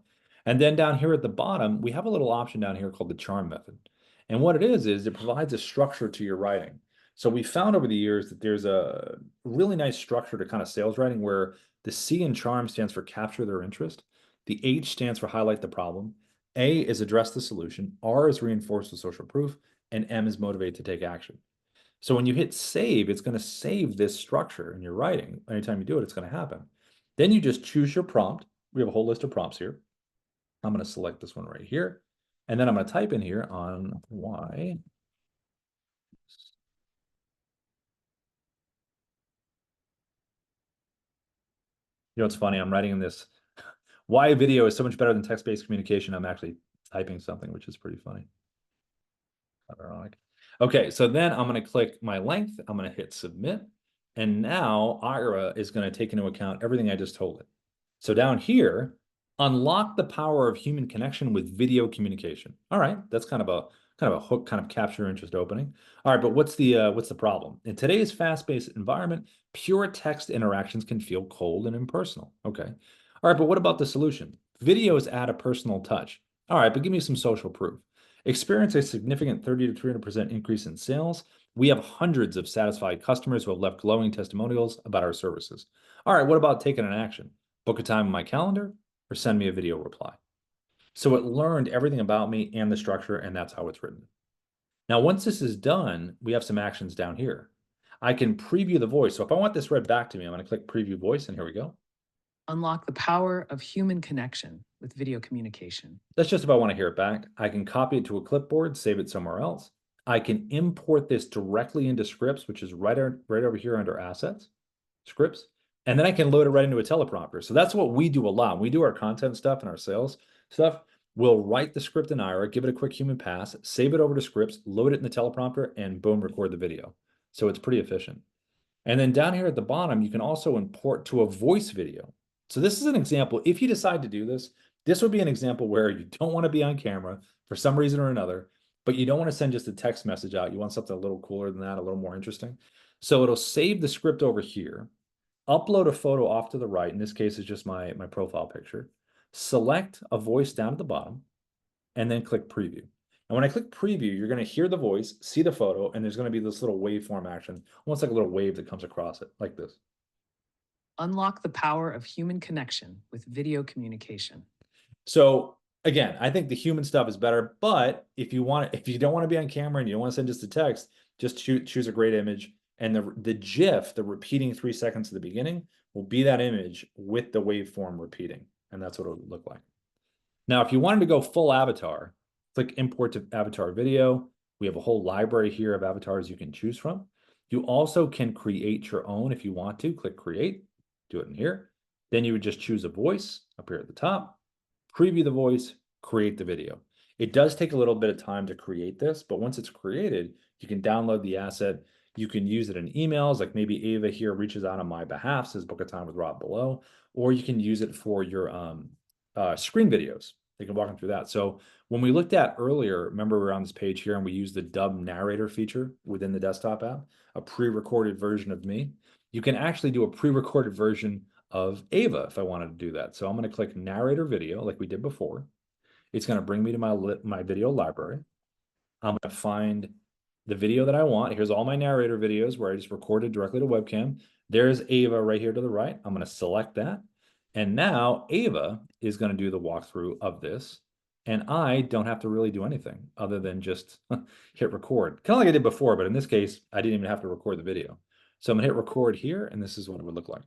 And then down here at the bottom, we have a little option down here called the charm method. And what it is it provides a structure to your writing. So we found over the years that there's a really nice structure to kind of sales writing where the C in charm stands for capture their interest. The H stands for highlight the problem. A is address the solution. R is reinforce the social proof. And M is motivate to take action. So when you hit save, it's going to save this structure in your writing. Anytime you do it, it's going to happen. Then you just choose your prompt. We have a whole list of prompts here. I'm going to select this one right here. And then I'm going to type in here on why. It's funny. I'm writing in this why video is so much better than text-based communication. I'm actually typing something, which is pretty funny. Ironic. Okay, so then I'm going to click my length. I'm going to hit submit. And now IRA is going to take into account everything I just told it. So down here, unlock the power of human connection with video communication. All right, that's kind of a hook, kind of capture interest opening. All right, but what's the problem? In today's fast-paced environment, pure text interactions can feel cold and impersonal. Okay. All right, but what about the solution? Videos add a personal touch. All right, but give me some social proof. Experience a significant 30 to 300% increase in sales. We have hundreds of satisfied customers who have left glowing testimonials about our services. All right, what about taking an action? Book a time in my calendar or send me a video reply. So it learned everything about me and the structure, and that's how it's written. Now, once this is done, we have some actions down here. I can preview the voice. So if I want this read back to me, I'm going to click preview voice, and here we go. Unlock the power of human connection with video communication. That's just if I want to hear it back. I can copy it to a clipboard, save it somewhere else. I can import this directly into scripts, which is right over here under assets, scripts. And then I can load it right into a teleprompter. So that's what we do a lot. When we do our content stuff and our sales stuff, we'll write the script in Ira, give it a quick human pass, save it over to scripts, load it in the teleprompter, and boom, record the video. So it's pretty efficient. And then down here at the bottom, you can also import to a voice video. So this is an example. If you decide to do this, this would be an example where you don't want to be on camera for some reason or another, but you don't want to send just a text message out. You want something a little cooler than that, a little more interesting. So it'll save the script over here, upload a photo off to the right. In this case, it's just my profile picture. Select a voice down at the bottom, and then click preview. And when I click preview, you're going to hear the voice, see the photo, and there's going to be this little waveform action, almost like a little wave that comes across it, like this. Unlock the power of human connection with video communication. So Again, I think the human stuff is better, but if you don't want to be on camera and you don't want to send just a text, just choose a great image. And the GIF, the repeating 3 seconds at the beginning, will be that image with the waveform repeating. And that's what it would look like. Now, if you wanted to go full avatar, click import to avatar video. We have a whole library here of avatars you can choose from. You also can create your own if you want to. Click create, do it in here. Then you would just choose a voice up here at the top, preview the voice, create the video. It does take a little bit of time to create this, but once it's created, you can download the asset. You can use it in emails, like maybe Ava here reaches out on my behalf, says book a time with Rob below, or you can use it for your screen videos. They can walk them through that. So when we looked at earlier, remember we were on this page here and we used the Dubb narrator feature within the desktop app, a pre-recorded version of me. You can actually do a pre-recorded version of Ava if I wanted to do that. So I'm going to click narrator video like we did before. It's going to bring me to my video library. I'm going to find the video that I want. Here's all my narrator videos where I just recorded directly to webcam. There's Ava right here to the right. I'm going to select that. And now Ava is going to do the walkthrough of this. And I don't have to really do anything other than just hit record. Kind of like I did before, but in this case, I didn't even have to record the video. So I'm going to hit record here, and this is what it would look like.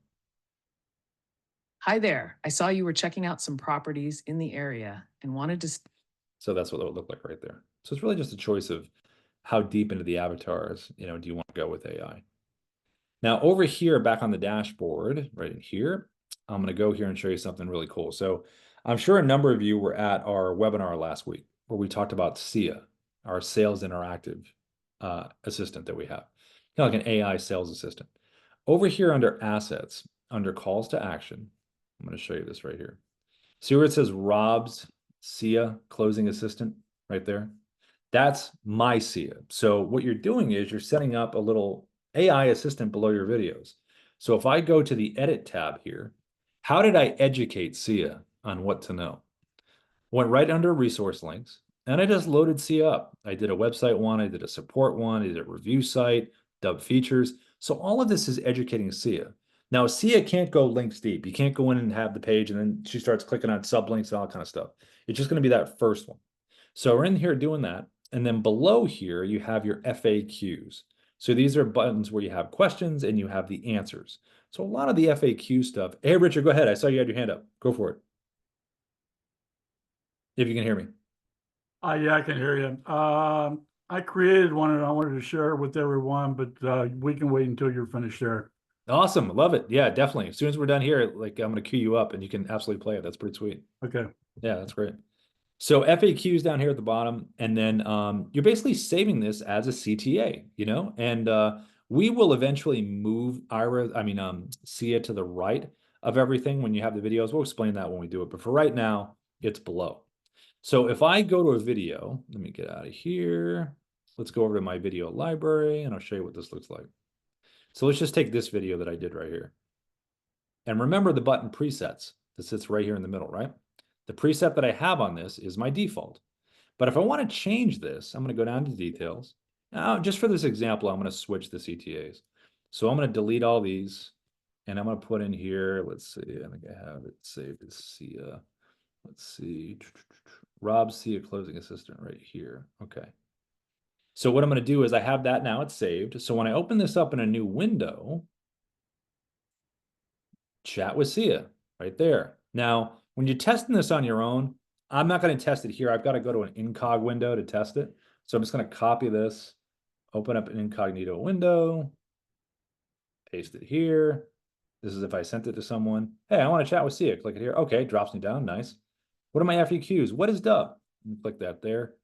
Hi there. I saw you were checking out some properties in the area and wanted to. So that's what it would look like right there. So it's really just a choice of how deep into the avatars, do you want to go with AI? Now over here, back on the dashboard, right in here, I'm going to go here and show you something really cool. So I'm sure a number of you were at our webinar last week where we talked about SIA, our sales interactive assistant that we have, kind of like an AI sales assistant. Over here under assets, under calls to action, I'm going to show you this right here. See where it says Rob's SIA closing assistant right there? That's my SIA. So what you're doing is you're setting up a little AI assistant below your videos. So if I go to the edit tab here, how did I educate SIA on what to know? Went right under resource links and I just loaded SIA up. I did a website one, I did a support one, I did a review site, Dubb features. So all of this is educating SIA. Now, SIA can't go links deep. You can't go in and have the page and then she starts clicking on sublinks and all that kind of stuff. It's just going to be that first one. So we're in here doing that. And then below here, you have your FAQs. So these are buttons where you have questions and you have the answers. So a lot of the FAQ stuff. Hey, Richard, go ahead. I saw you had your hand up. Go for it. If you can hear me. Yeah, I can hear you. I created one and I wanted to share it with everyone, but we can wait until you're finished there. Awesome. Love it. Yeah, definitely. As soon as we're done here, like I'm going to queue you up and you can absolutely play it. That's pretty sweet. Okay. Yeah, that's great. So FAQs down here at the bottom, and then you're basically saving this as a CTA, and we will eventually move SIA to the right of everything when you have the videos. We'll explain that when we do it, but for right now, it's below. So if I go to a video, let me get out of here. Let's go over to my video library and I'll show you what this looks like. So let's just take this video that I did right here. And remember the button presets that sits right here in the middle, right? The preset that I have on this is my default. But if I want to change this, I'm going to go down to details. Now, just for this example, I'm going to switch the CTAs. So I'm going to delete all these and I'm going to put in here, let's see, I think I have it saved as SIA. Let's see, Rob SIA closing assistant right here. Okay. So what I'm going to do is I have that now, it's saved. So when I open this up in a new window, chat with SIA right there. Now, when you're testing this on your own, I'm not going to test it here. I've got to go to an incog window to test it. So I'm just going to copy this, open up an incognito window, paste it here. This is if I sent it to someone. Hey, I want to chat with SIA. Click it here. Okay, drops me down. Nice. What are my FAQs? What is Dubb? Click that there.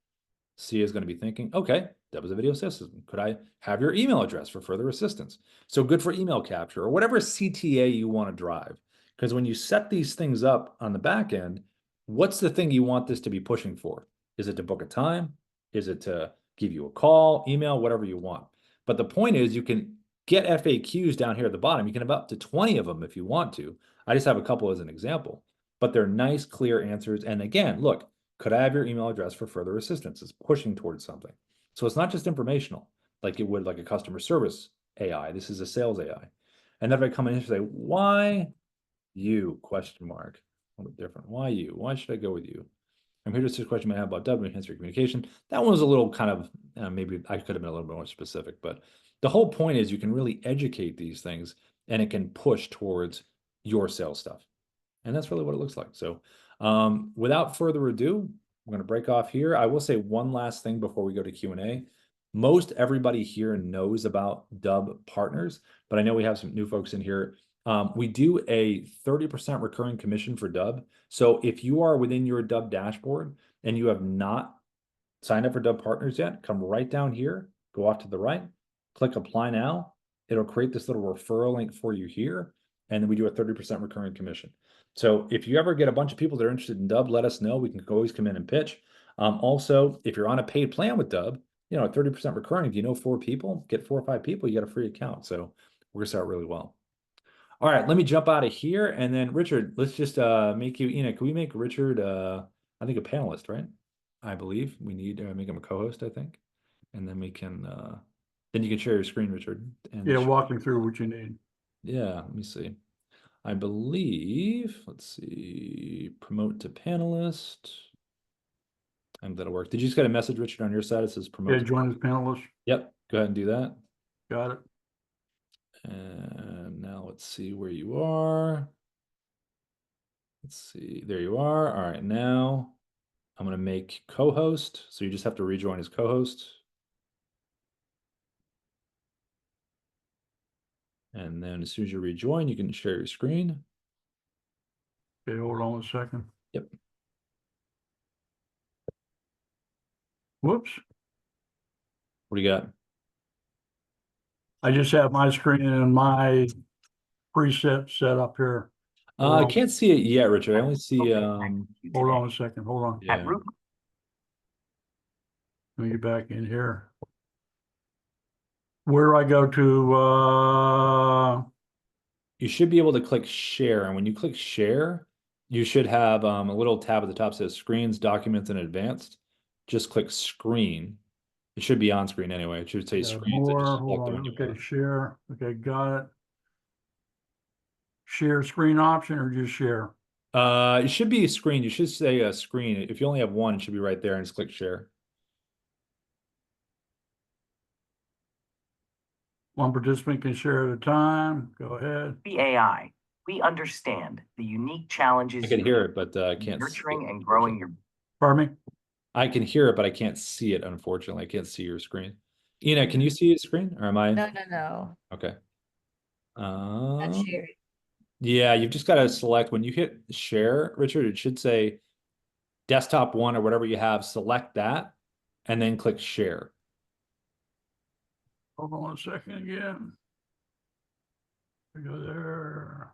SIA is going to be thinking, okay, Dubb is a video system. Could I have your email address for further assistance? So good for email capture or whatever CTA you want to drive. Because when you set these things up on the back end, what's the thing you want this to be pushing for? Is it to book a time? Is it to give you a call, email, whatever you want? But the point is you can get FAQs down here at the bottom. You can have up to 20 of them if you want to. I just have a couple as an example, but they're nice, clear answers. And again, look, could I have your email address for further assistance? It's pushing towards something. So it's not just informational like it would like a customer service AI. This is a sales AI. And then if I come in and say, why you, question mark, a little bit different. Why you? Why should I go with you? I'm here to answer a question you might have about Dubb and enhance your communication. That one was a little kind of, maybe I could have been a little bit more specific, but the whole point is you can really educate these things and it can push towards your sales stuff. And that's really what it looks like. So without further ado, we're going to break off here. I will say one last thing before we go to Q&A. Most everybody here knows about Dubb partners, but I know we have some new folks in here. We do a 30% recurring commission for Dubb. So if you are within your Dubb dashboard and you have not signed up for Dubb partners yet, come right down here, go off to the right, click apply now. It'll create this little referral link for you here. And then we do a 30% recurring commission. So if you ever get a bunch of people that are interested in Dubb, let us know. We can always come in and pitch. Also, if you're on a paid plan with Dubb, you know, 30% recurring, if you know 4 people, get 4 or 5 people, you get a free account. So we're gonna start really well. All right, let me jump out of here. And then Richard, let's just make you, can we make Richard, I think a panelist, right? I believe we need to make him a co-host, I think. And then we can, then you can share your screen, Richard. And Yeah, walk me through what you need. yeah, let me see. I believe, let's see, promote to panelist. And that'll work. Did you just get a message, Richard, on your side? It says promote. Yeah, join as panelist. Yep, go ahead and do that. Got it. And now let's see where you are. Let's see, there you are. All right, now I'm gonna make co-host. So you just have to rejoin as co-host. And then as soon as you rejoin, you can share your screen. Okay, hold on a second. Yep. Whoops. What do you got? I just have my screen and my preset set up here. I can't see it yet, Richard. I only see Hold on a second. Hold on. yeah. Let me get back in here. Where do I go to, You should be able to click share, and when you click share, you should have a little tab at the top that says screens, documents, and advanced. Just click screen. It should be on screen anyway. It should say screens. more, Just hold select the on, one you okay, want. share, okay, got it. Share screen option or just share? It should be a screen. You should say a screen. If you only have one, it should be right there, and just click share. One participant can share at a time, go ahead. The AI, we understand the unique challenges. I can hear it, but I can't see nurturing it, and growing your. Pardon me? I can hear it, but I can't see it, unfortunately. I can't see your screen. Ina, can you see your screen, or am I? No. Okay. Not sharing. Yeah, you've just got to select when you hit share, Richard, it should say desktop 1 or whatever you have, select that, and then click share. Hold on a second again. We go there.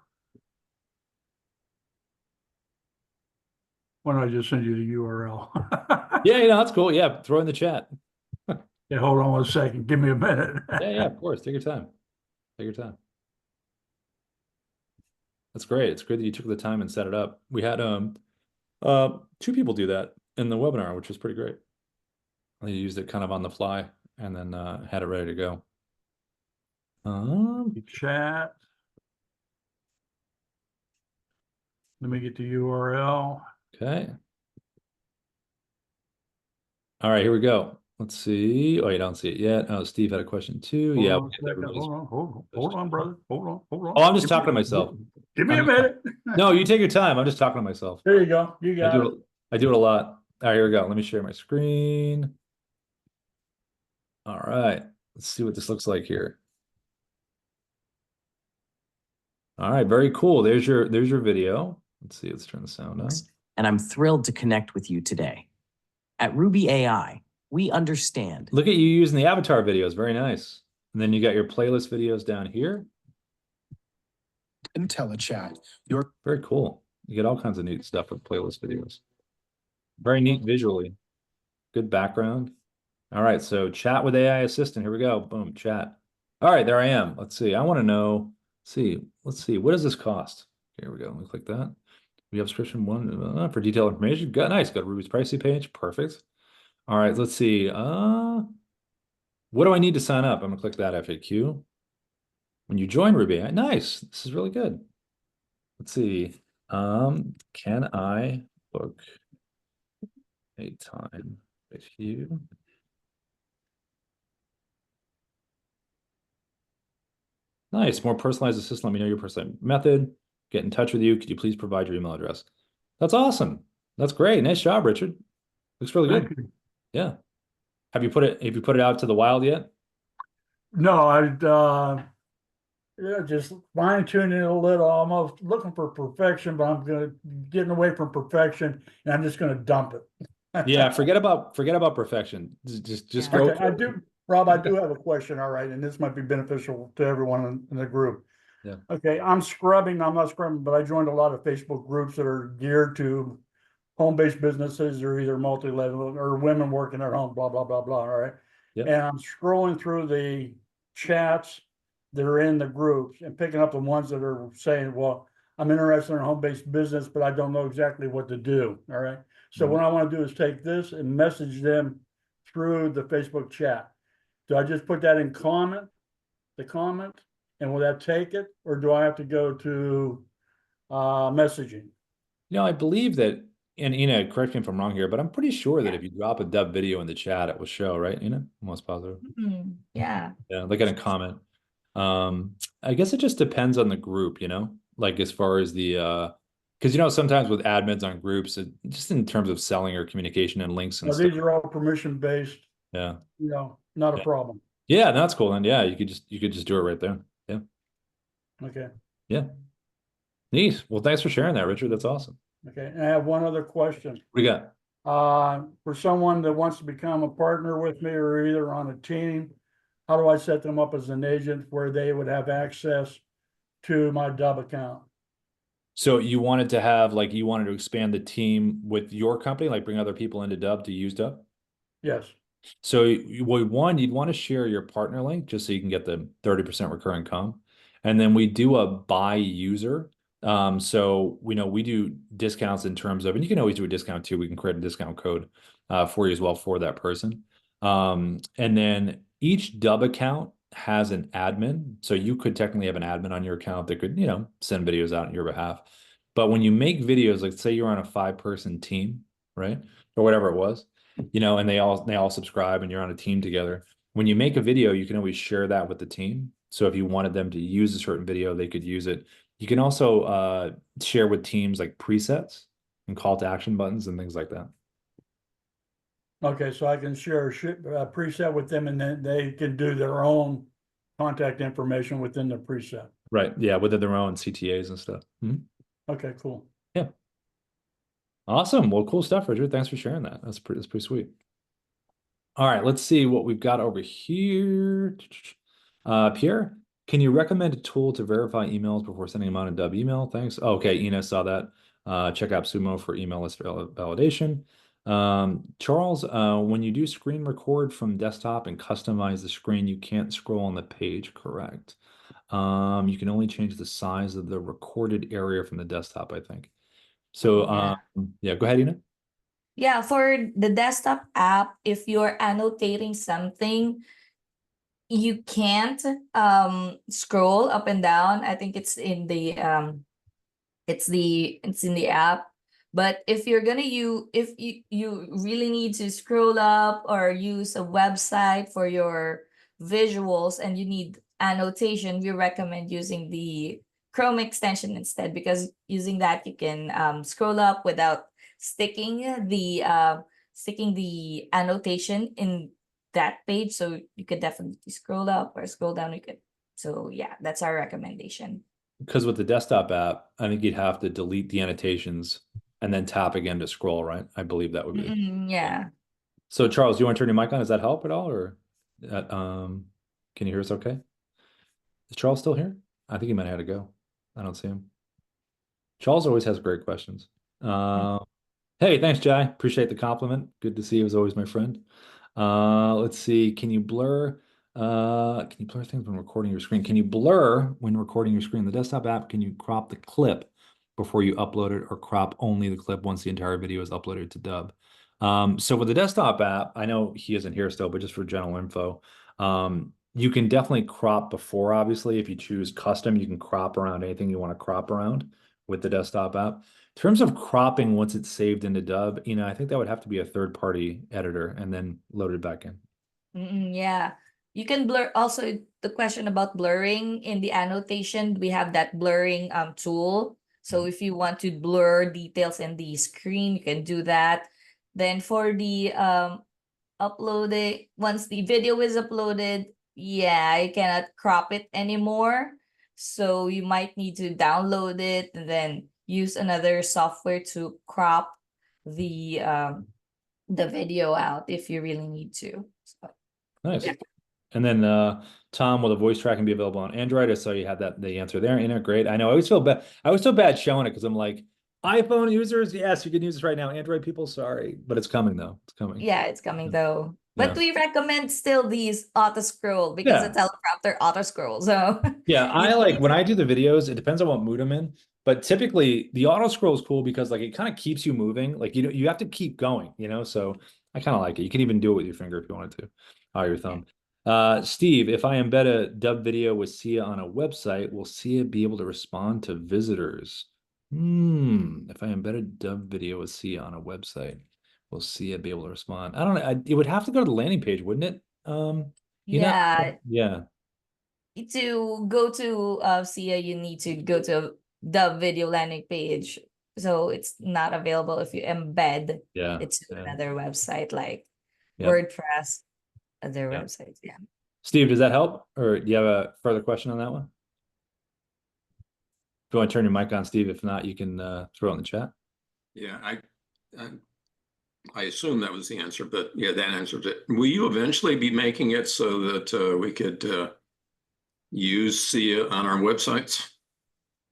Why don't I just send you the URL? Yeah, that's cool. Yeah, throw in the chat. Yeah, hold on one second. Give me a minute. Yeah, of course. Take your time. Take your time. That's great. It's great that you took the time and set it up. We had 2 people do that in the webinar, which was pretty great. They used it kind of on the fly and then had it ready to go. Chat. Let me get the URL. Okay. All right, here we go. Let's see. Oh, you don't see it yet. Oh, Steve had a question too. Yeah. Hold on, brother. Hold on. Oh, I'm just talking to myself. Give me a minute. No, you take your time. I'm just talking to myself. There you go. You got it. I do it a lot. All right, here we go. Let me share my screen. All right. Let's see what this looks like here. All right, very cool. There's your video. Let's see. Let's turn the sound on. And I'm thrilled to connect with you today. At Ruby AI, we understand. Look at you using the avatar videos. Very nice. And then you got your playlist videos down here. IntelliChat. Very cool. You get all kinds of neat stuff with playlist videos. Very neat visually. Good background. All right, so chat with AI assistant. Here we go. Boom, chat. All right, there I am. Let's see. I want to know. Let's see. What does this cost? Here we go. Let me click that. We have subscription 1 for detailed information. Nice. Got Ruby's pricing page. Perfect. All right, let's see. What do I need to sign up? I'm gonna click that FAQ. When you join Ruby, nice. This is really good. Let's see. Can I book a time with you. Nice. More personalized assistant. Let me know your personalized method. Get in touch with you. Could you please provide your email address? That's awesome. That's great. Nice job, Richard. Looks really Thank good. you. Yeah. Have you put it out to the wild yet? No, yeah, just fine tuning it a little, almost looking for perfection, but I'm getting away from perfection and I'm just gonna dump it. Yeah, forget about perfection. Just Yeah. go. Okay, Rob, I do have a question, all right, and this might be beneficial to everyone in the group. Yeah. Okay, I'm not scrubbing, but I joined a lot of Facebook groups that are geared to home-based businesses or either multi-level or women working at home, blah, blah, blah, blah, all right? Yep. And I'm scrolling through the chats that are in the groups and picking up the ones that are saying, well, I'm interested in a home-based business, but I don't know exactly what to do, all right? So what I want to do is take this and message them through the Facebook chat. Do I just put that in the comment, and will that take it, or do I have to go to messaging? I believe that, and correct me if I'm wrong here, but I'm pretty sure that Yeah. if you drop a Dubb video in the chat, it will show, right? Almost positive. Yeah. Yeah, like in a comment. I guess it just depends on the group, like as far as the because sometimes with admins on groups, just in terms of selling or communication and links and Now, stuff. these are all permission based, Yeah. not a Yeah. problem. Yeah, that's cool. Then yeah, you could just do it right there. Yeah. Okay, Yeah. Neat. Well, thanks for sharing that, Richard. That's awesome. okay. And I have one other question. What do you got? For someone that wants to become a partner with me or either on a team, how do I set them up as an agent where they would have access to my Dubb account? So you wanted to expand the team with your company, like bring other people into Dubb to use Dubb? Yes, So you'd want to share your partner link just so you can get the 30% recurring comp. And then we do a by user. So we know we do discounts in terms of, and you can always do a discount too. We can create a discount code for you as well for that person. And then each Dubb account has an admin. So you could technically have an admin on your account that could, send videos out on your behalf. But when you make videos, like say you're on a 5-person team, right? Or whatever it was, and they all subscribe and you're on a team together. When you make a video, you can always share that with the team. So if you wanted them to use a certain video, they could use it. You can also share with teams like presets and call to action buttons and things like that. okay, so I can share a preset with them and then they can do their own contact information within the preset. Right. Yeah, with their own CTAs and stuff. Okay, cool. Yeah. Awesome. Well, cool stuff, Richard. Thanks for sharing that. That's pretty sweet. All right, let's see what we've got over here. Pierre, can you recommend a tool to verify emails before sending them on a Dubb email? Thanks. Okay, Ina saw that. Check out Sumo for email list validation. Charles, when you do screen record from desktop and customize the screen, you can't scroll on the page, correct? You can only change the size of the recorded area from the desktop, I think. So, Yeah. yeah, go ahead, Ina. Yeah, for the desktop app, if you're annotating something, you can't scroll up and down. I think it's in the it's in the app. But if you're gonna if you really need to scroll up or use a website for your visuals and you need annotation, we recommend using the Chrome extension instead, because using that you can scroll up without sticking the annotation in that page. So you could definitely scroll up or scroll down. So yeah, that's our recommendation. Because with the desktop app, I think you'd have to delete the annotations and then tap again to scroll, right? I believe that would be. Yeah. So Charles, do you want to turn your mic on? Does that help at all? Or can you hear us okay? Is Charles still here? I think he might have had to go. I don't see him. Charles always has great questions. Hey, thanks, Jai. Appreciate the compliment. Good to see you as always, my friend. Let's see. Can you blur things when recording your screen? Can you blur when recording your screen? The desktop app, can you crop the clip before you upload it, or crop only the clip once the entire video is uploaded to Dubb? So with the desktop app, I know he isn't here still, but just for general info, you can definitely crop before, obviously. If you choose custom, you can crop around anything you want to crop around with the desktop app. terms of cropping once it's saved into Dubb, I think that would have to be a third-party editor and then loaded back in. Yeah, you can blur. Also, the question about blurring in the annotation, we have that blurring tool. So if you want to blur details in the screen, you can do that. Then for the uploading, once the video is uploaded, yeah, you cannot crop it anymore. So you might need to download it and then use another software to crop the video out if you really need to. So, Nice. yeah. And then Tom, will the voice tracking be available on Android? I saw you had the answer there. Great. I know. I always feel bad. I always feel bad showing it because I'm like, iPhone users, yes, you can use this right now. Android people, sorry, but it's coming though. It's coming. Yeah, it's coming Yeah. though. Yeah. But we recommend still these auto scroll because Yeah. the teleprompter auto scroll. So Yeah, I you like need when to- I do the videos, it depends on what mood I'm in. But typically the auto scroll is cool because like it kind of keeps you moving. Like you have to keep going, so I kind of like it. You can even do it with your finger if you wanted to, or your thumb. Steve, if I embed a Dubb video with Sia on a website, will Sia be able to respond to visitors? If I embed a Dubb video with Sia on a website, will Sia be able to respond? I don't know. It would have to go to the landing page, wouldn't it? yeah, Yeah. to go to SIA, you need to go to the video landing page. So it's not available if you embed Yeah. it to Yeah. another website like Yeah. WordPress, other Yeah. websites. Yeah. Steve, does that help? Or do you have a further question on that one? If you want to turn your mic on, Steve. If not, you can throw it in the chat. Yeah, I assume that was the answer, but yeah, that answers it. Will you eventually be making it so that we could use SIA on our websites?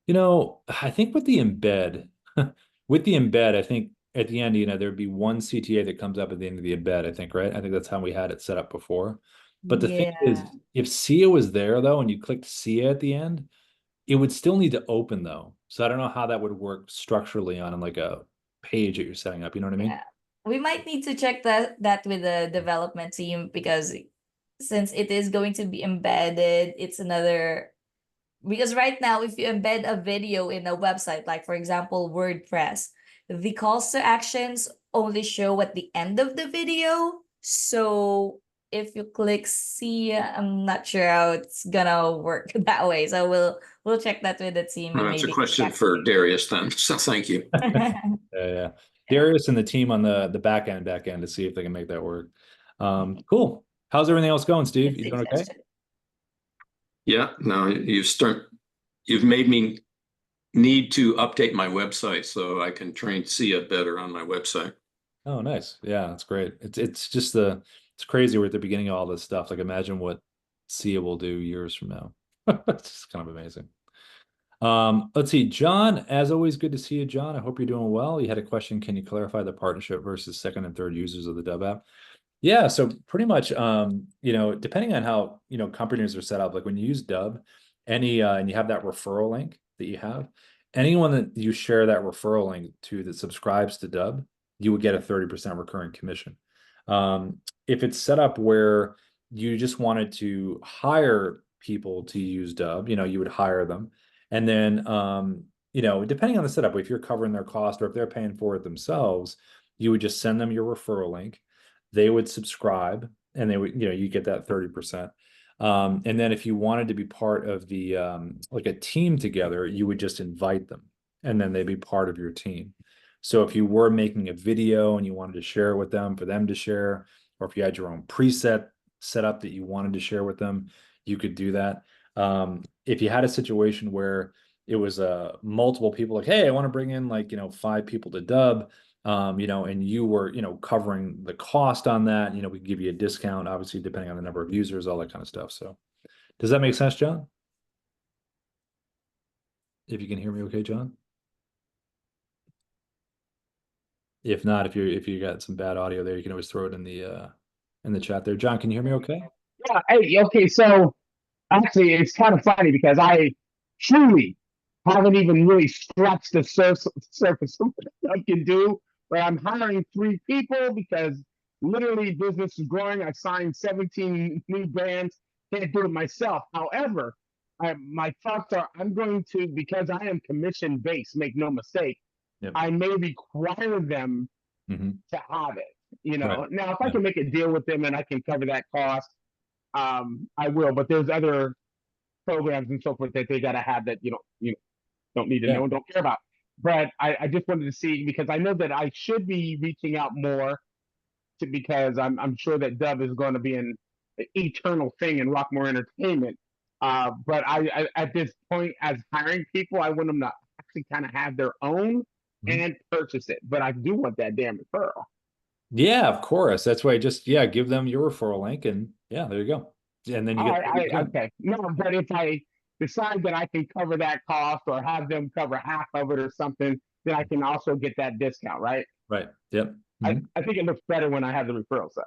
I think with the embed, I think at the end, there'd be one CTA that comes up at the end of the embed, I think, right? I think that's how we had it set up before. But the thing is, if SIA was there though, and you clicked SIA at the end, it would still need to open though. So I don't know how that would work structurally on like a page that you're setting up. You know what I mean? Yeah. We might need to check that with the development team because since it is going to be embedded, it's another because right now if you embed a video in a website, like for example, WordPress, the calls to actions only show at the end of the video. So if you click see, I'm not sure how it's gonna work that way. So we'll check that with the team Well, and that's a maybe question for Darius then. So thank you. Yeah. Darius and the team on the back end to see if they can make that work. Cool. How's everything else going, Steve? You doing okay? Yeah, no, you've made me need to update my website so I can train SIA better on my website. Oh, nice. Yeah, that's great. It's just it's crazy. We're at the beginning of all this stuff. Like imagine what SIA will do years from now. It's just kind of amazing. Let's see, John, as always, good to see you, John. I hope you're doing well. You had a question. Can you clarify the partnership versus second and third users of the Dubb app? Yeah, so pretty much, depending on how, companies are set up, like when you use Dubb, and you have that referral link that you have, anyone that you share that referral link to that subscribes to Dubb, you would get a 30% recurring commission. If it's set up where you just wanted to hire people to use Dubb, you would hire them. And then, depending on the setup, if you're covering their cost or if they're paying for it themselves, you would just send them your referral link. They would subscribe and they would, you get that 30%. And then if you wanted to be part of the, like a team together, you would just invite them and then they'd be part of your team. So if you were making a video and you wanted to share it with them for them to share, or if you had your own preset set up that you wanted to share with them, you could do that. If you had a situation where it was multiple people like, hey, I want to bring in 5 people to Dubb, and you were, covering the cost on that, we give you a discount, obviously, depending on the number of users, all that kind of stuff. So does that make sense, John? If you can hear me okay, John? If not, if you got some bad audio there, you can always throw it in the chat there. John, can you hear me okay? Yeah, hey, okay, so actually it's kind of funny because I truly haven't even really scratched the surface of what I can do, but I'm hiring 3 people because literally business is growing. I signed 17 new brands, can't do it myself. However, my thoughts are I'm going to, because I am commission based, make no mistake, Yep. I may require them Mhm. to have it. You know, Right. now if I Yeah. can make a deal with them and I can cover that cost, I will. But there's other programs and so forth that they got to have that don't need to Yeah. know and don't care about. But I just wanted to see because I know that I should be reaching out more to because I'm sure that Dubb is going to be an eternal thing in Rockmore Entertainment. But I at this point as hiring people, I want them to actually kind of have their own Mhm. and purchase it. But I do want that damn referral. Yeah, of course. That's why just give them your referral link and yeah, there you go. And then you get Okay. No, but if I decide that I can cover that cost or have them cover half of it or something, then I can also get that discount, right? right. Yep. I, Mhm. I think it looks better when I have the referral, sir.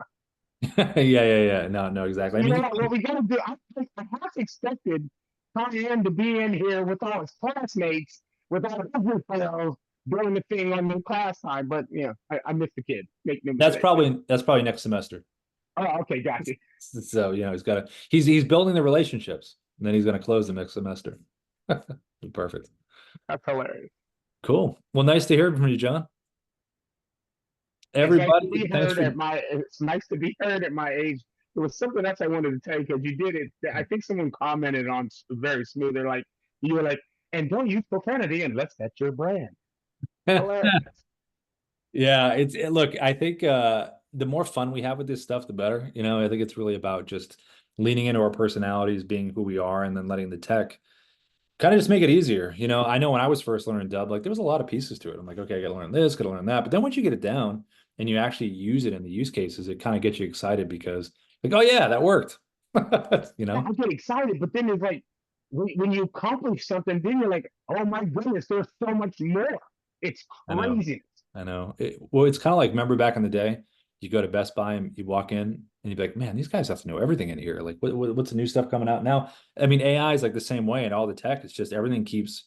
Yeah. No, no, exactly. I You mean, know what we gotta do? I half expected Tyann to be in here with all his classmates, with all his referrals, doing the thing on the class time, but I missed the kid. Make no that's mistake. probably next semester. Oh, okay, got you. So, he's building the relationships and then he's gonna close them next semester. Perfect. That's hilarious. Cool. Well, nice to hear from you, John. It's nice to Everybody, be thanks heard for at my. It's nice to be heard at my age. There was something else I wanted to tell you because you did it. I think someone commented on very smooth. They're like, you were like, and don't use profanity unless that's your brand. Hilarious. Yeah, look, I think the more fun we have with this stuff, the better. I think it's really about just leaning into our personalities, being who we are, and then letting the tech kind of just make it easier. I know when I was first learning Dubb, like there was a lot of pieces to it. I'm like, okay, I gotta learn this, gotta learn that. But then once you get it down and you actually use it in the use cases, it kind of gets you excited because like, oh yeah, that worked. Yeah, I get excited, but then it's like when you accomplish something, then you're like, oh my goodness, there's so much more. It's I know. crazy. I know. Well, it's kind of like, remember back in the day, you go to Best Buy and you walk in and you'd be like, man, these guys have to know everything in here. Like, what's the new stuff coming out now? I mean, AI is like the same way and all the tech. It's just everything keeps,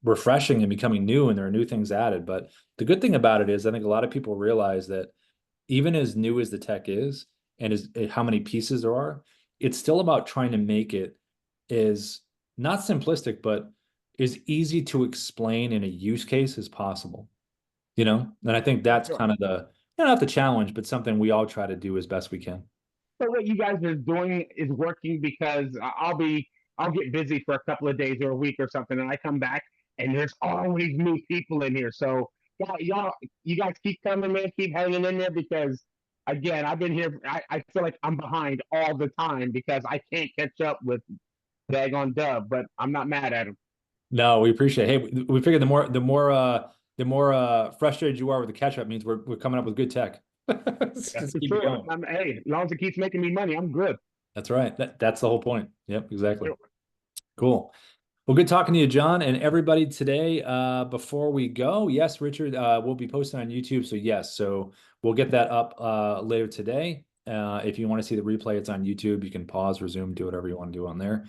refreshing and becoming new and there are new things added. But the good thing about it is I think a lot of people realize that even as new as the tech is and as how many pieces there are, it's still about trying to make it is not simplistic, but as easy to explain in a use case as possible. And I think that's Sure. kind of not the challenge, but something we all try to do as best we can. So what you guys are doing is working because I'll get busy for a couple of days or a week or something, and I come back and there's always new people in here. So you guys keep coming, man, keep hanging in there because again, I've been here. I feel like I'm behind all the time because I can't catch up with daggone Dubb, but I'm not mad at him. No, we appreciate it. Hey, we figured the more frustrated you are with the catch up means we're coming up with good tech. That's Just for keep it sure. going. Hey, as long as it keeps making me money, I'm good. That's right. That's the whole point. Yep, exactly. Sure. Cool. Well, good talking to you, John, and everybody today. Before we go, yes, Richard, we'll be posting on YouTube. So yes, so we'll get that up later today. If you want to see the replay, it's on YouTube. You can pause, resume, do whatever you want to do on there,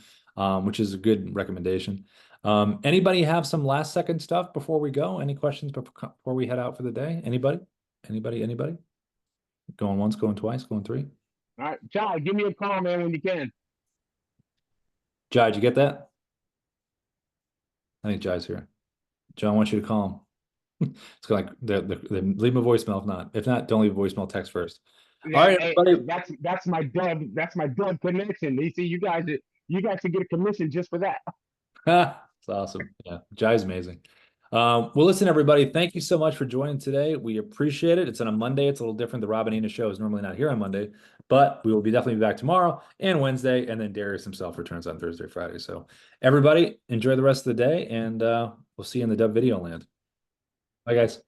which is a good recommendation. Anybody have some last second stuff before we go? Any questions before we head out for the day? Anybody? Anybody? Going once, going twice, going three? All right, Jai, give me a call, man, when you can. Jai, did you get that? I think Jai's here. John wants you to call him. It's like leave a voicemail if not, don't leave a voicemael, text first. Yeah, All right, hey, everybody. that's my Dubb connection. You see, you guys should get a commission just for that. It's awesome. Yeah, Jai's amazing. Well, listen, everybody, thank you so much for joining today. We appreciate it. It's on a Monday. It's a little different. The Rob and Ina show is normally not here on Monday, but we will definitely be back tomorrow and Wednesday, and then Darius himself returns on Thursday, Friday. So everybody, enjoy the rest of the day, and we'll see you in the Dubb video land. Bye, guys.